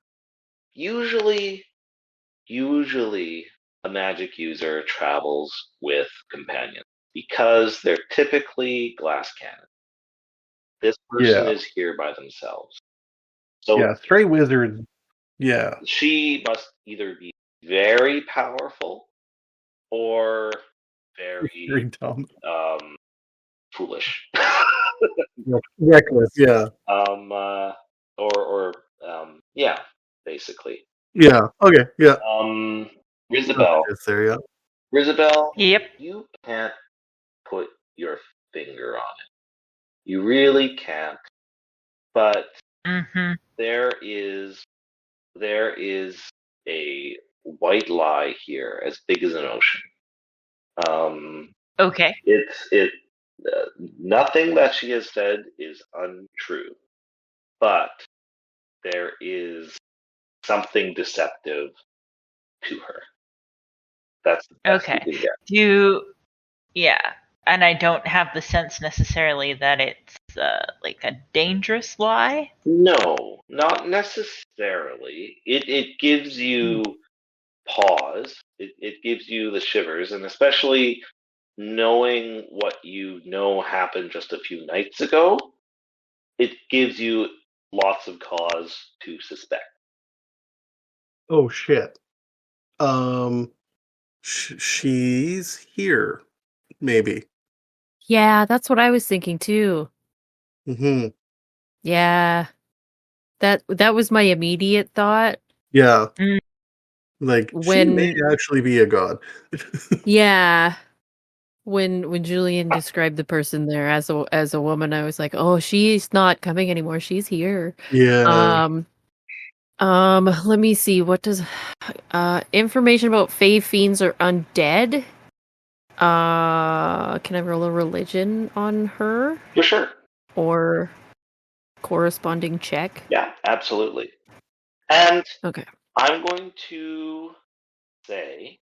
Usually a magic user travels with companions because they're typically glass cannons. This person is here by themselves. So stray wizard. Yeah. She must either be very powerful or very dumb. Foolish. Reckless, yeah. Yeah, basically. Yeah, okay, yeah. Rizabel. There, yeah. Rizabel, Yep. you can't put your finger on it. You really can't. But there is a white lie here as big as an ocean. Okay. Nothing that she has said is untrue, but there is something deceptive to her. That's the best Okay. we can get. Yeah, and I don't have the sense necessarily that it's like a dangerous lie. No, not necessarily. It gives you pause. It gives you the shivers, and especially knowing what you know happened just a few nights ago, it gives you lots of cause to suspect. Oh shit. She's here, maybe. Yeah, that's what I was thinking too. Mm-hmm. Yeah, that was my immediate thought. Yeah. Mm. Like she may actually be a god. Yeah. When Julian described the person there as a woman, I was like, "Oh, she's not coming anymore. She's here." Yeah. Let me see. What does information about Fae fiends or undead? Can I roll a religion on her? For sure. Or corresponding check? Yeah, absolutely. And okay. I'm going to say,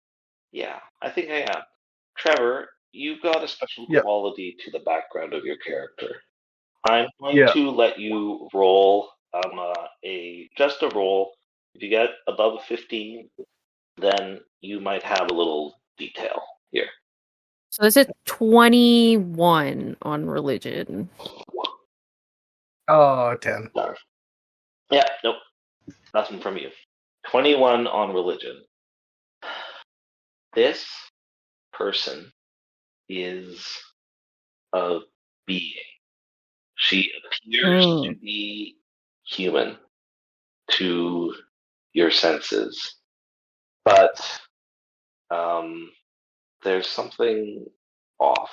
yeah, I think I am. Trevor, you've got a special quality to the background of your character. I'm going to let you roll just a roll. If you get above 15, then you might have a little detail here. So it's a 21 on religion. Oh, 10. Yeah, nope. Nothing from you. 21 on religion. This person is a being. She appears to be human to your senses, but there's something off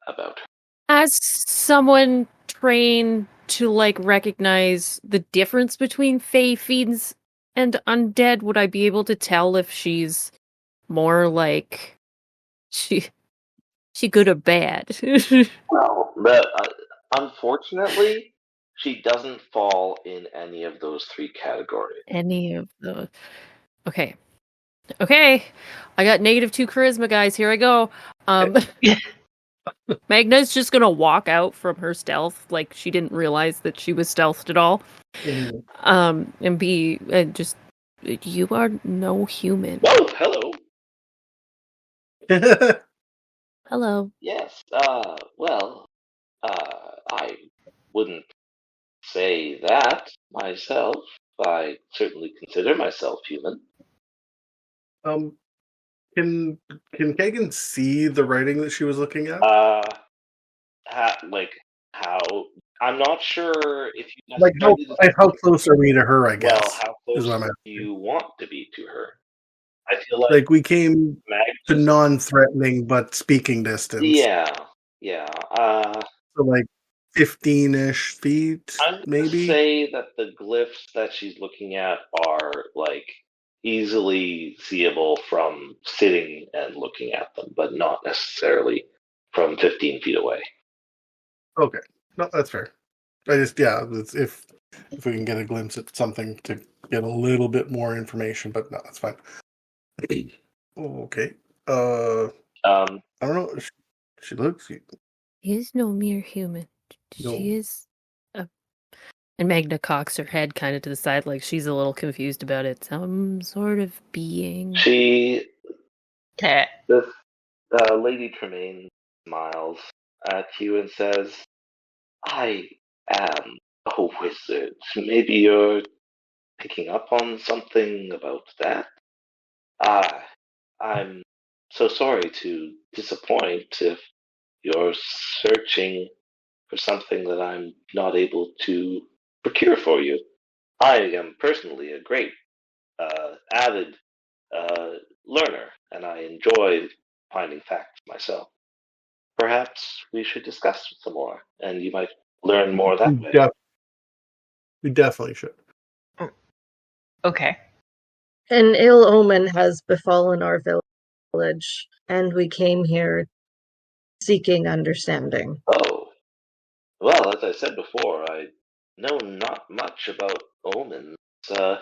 about her. As someone trained to recognize the difference between Fae fiends and undead, would I be able to tell if she's more like she good or bad? Well, unfortunately, she doesn't fall in any of those three categories. Any of those. Okay. I got -2 charisma, guys. Here I go. Magna's just gonna walk out from her stealth like she didn't realize that she was stealthed at all. And be just, you are no human. Oh, hello. Hello. Yes. I wouldn't say that myself. I certainly consider myself human. Can Kagan see the writing that she was looking at? How? I'm not sure if you how close are we to her? I guess. Well, how close do you want to be to her? I feel like we came to non-threatening but speaking distance. Yeah. So 15-ish feet, I'm maybe. Say that the glyphs that she's looking at are easily seeable from sitting and looking at them, but not necessarily from 15 feet away. Okay, no, that's fair. I just if we can get a glimpse at something to get a little bit more information, but no, that's fine. Okay. I don't know. She looks. She is no mere human. No. She is a And Magna cocks her head kind of to the side like she's a little confused about it. Some sort of being. This Lady Tremaine smiles at you and says, I am a wizard. Maybe you're picking up on something about that? Ah, I'm so sorry to disappoint if you're searching for something that I'm not able to procure for you. I am personally a great, avid learner, and I enjoy finding facts myself. Perhaps we should discuss some more, and you might learn more that way. We definitely should. Okay. An ill omen has befallen our village, and we came here seeking understanding. Oh, well, as I said before, I know not much about omens. As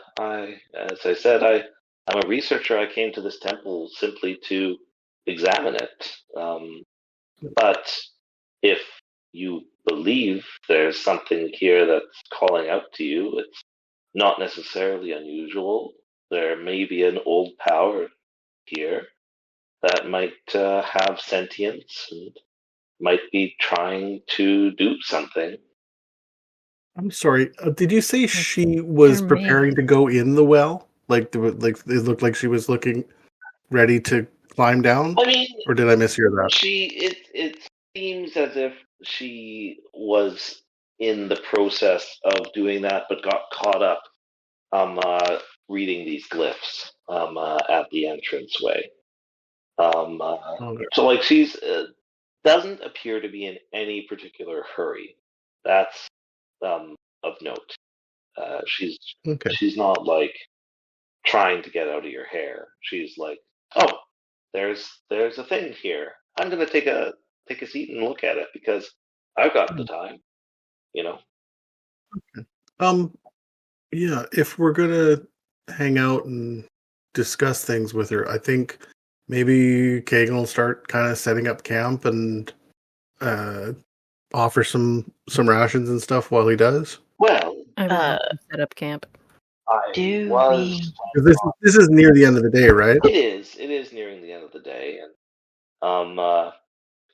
I said, I'm a researcher. I came to this temple simply to examine it. But if you believe there's something here that's calling out to you, it's not necessarily unusual. There may be an old power here that might have sentience and might be trying to do something. I'm sorry. Did you say she was preparing to go in the well? Like it looked like she was looking ready to climb down? I mean, or did I mishear that? It seems as if she was in the process of doing that, but got caught up reading these glyphs at the entranceway. Okay. So like she's doesn't appear to be in any particular hurry. That's of note. She's not like trying to get out of your hair. She's like, oh, there's a thing here. I'm gonna take a seat and look at it because I've got the time. You know. Yeah, if we're gonna hang out and discuss things with her, I think maybe Kagan will start kind of setting up camp and offer some rations and stuff while he does. Well, I will help him set up camp. This is near the end of the day, right? It is. It is nearing the end of the day,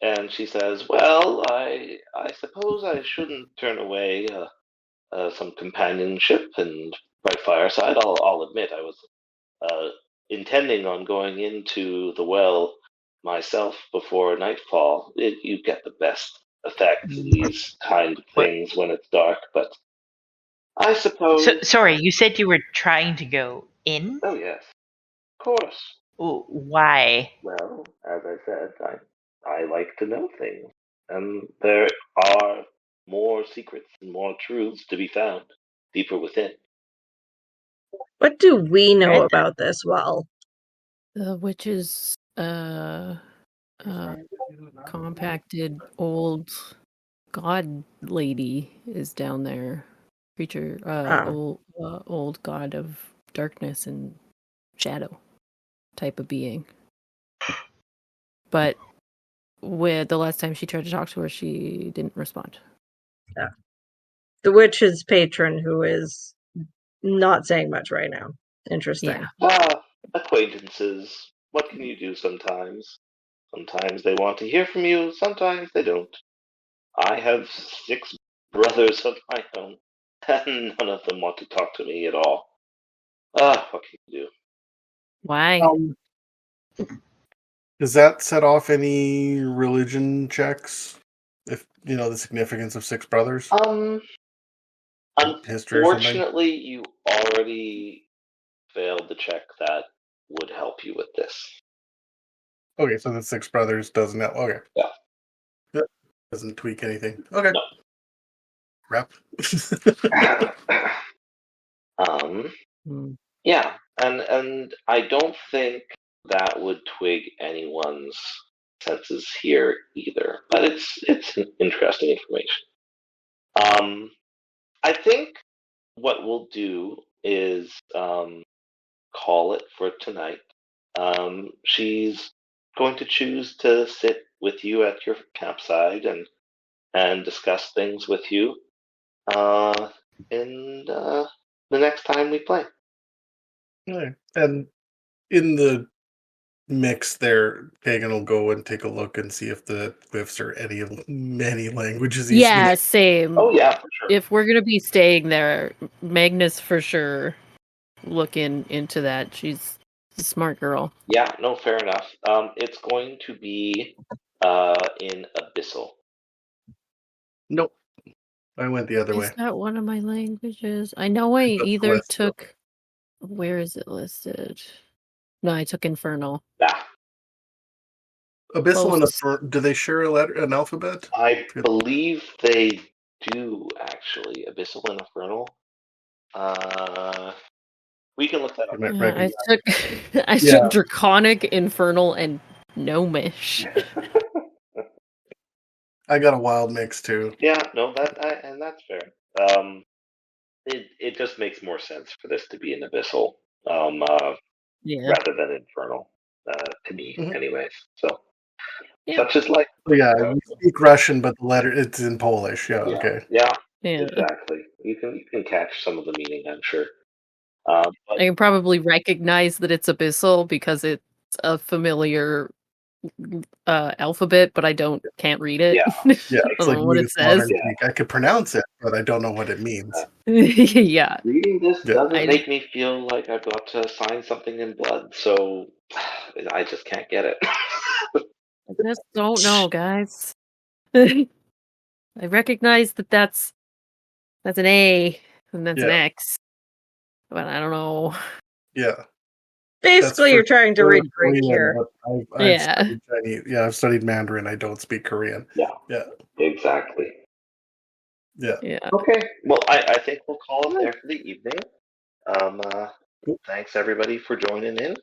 and she says, "Well, I suppose I shouldn't turn away some companionship and by fireside. I'll admit I was intending on going into the well myself before nightfall. You get the best effect of these kind of things when it's dark, but I suppose." Sorry, you said you were trying to go in? Oh yes, of course. Ooh, why? Well, as I said, I like to know things, and there are more secrets and more truths to be found deeper within. What do we know about this well? The witch's compacted old god lady is down there. Creature, old god of darkness and shadow type of being. But with the last time she tried to talk to her, she didn't respond. Yeah. The witch's patron, who is not saying much right now. Interesting. Yeah. Acquaintances. What can you do sometimes? Sometimes they want to hear from you, sometimes they don't. I have 6 brothers of my own, and none of them want to talk to me at all. What can you do? Why? Does that set off any religion checks? If you know the significance of 6 brothers? Unfortunately, you already failed the check that would help you with this. Okay, so the 6 brothers doesn't help. Okay. Yeah. That doesn't tweak anything. Okay. No. Rep. Yeah, and I don't think that would twig anyone's senses here either. But it's interesting information. I think what we'll do is call it for tonight. She's going to choose to sit with you at your campsite and discuss things with you. in the next time we play. Okay. And in the mix there, Kagan will go and take a look and see if the glyphs are any of many languages he's seen. Yeah, same. Oh yeah, for sure. If we're gonna be staying there, Magnus for sure looking into that. She's a smart girl. Yeah, no, fair enough. It's going to be in Abyssal. Nope. I went the other way. Is that one of my languages? I know I took either Celestial. took. Where is it listed? No, I took Infernal. Ah, Abyssal and Close. do they share an alphabet? I believe they do actually. Abyssal and Infernal. We can look that up. Yeah, I took Draconic, Infernal, and Gnomish. I got a wild mix too. Yeah, no, and that's fair. It just makes more sense for this to be an Abyssal, Yeah. rather than Infernal, to me, anyways. So, Yeah. such is life. Yeah, you speak Russian, but the letter it's in Polish. Yeah, okay. Yeah, Yeah. exactly. You can catch some of the meaning, I'm sure. I can probably recognize that it's Abyssal because it's a familiar alphabet, but I can't read it. Yeah. Yeah, I it's don't like know what it says. I could pronounce it, but I don't know what it means. Yeah. Reading this doesn't I- make me feel like I've got to sign something in blood, so I just can't get it. I just don't know, guys. I recognize that that's an A and that's an Yeah. X, but I don't know. Yeah. Basically, you're trying to read Greek Korean, here. but I've Yeah. studied Chinese. Yeah, I've studied Mandarin. I don't speak Korean. Yeah. Yeah. Exactly. Yeah. Yeah. Okay. Well, I think we'll call it there for the evening. Thanks everybody for joining in.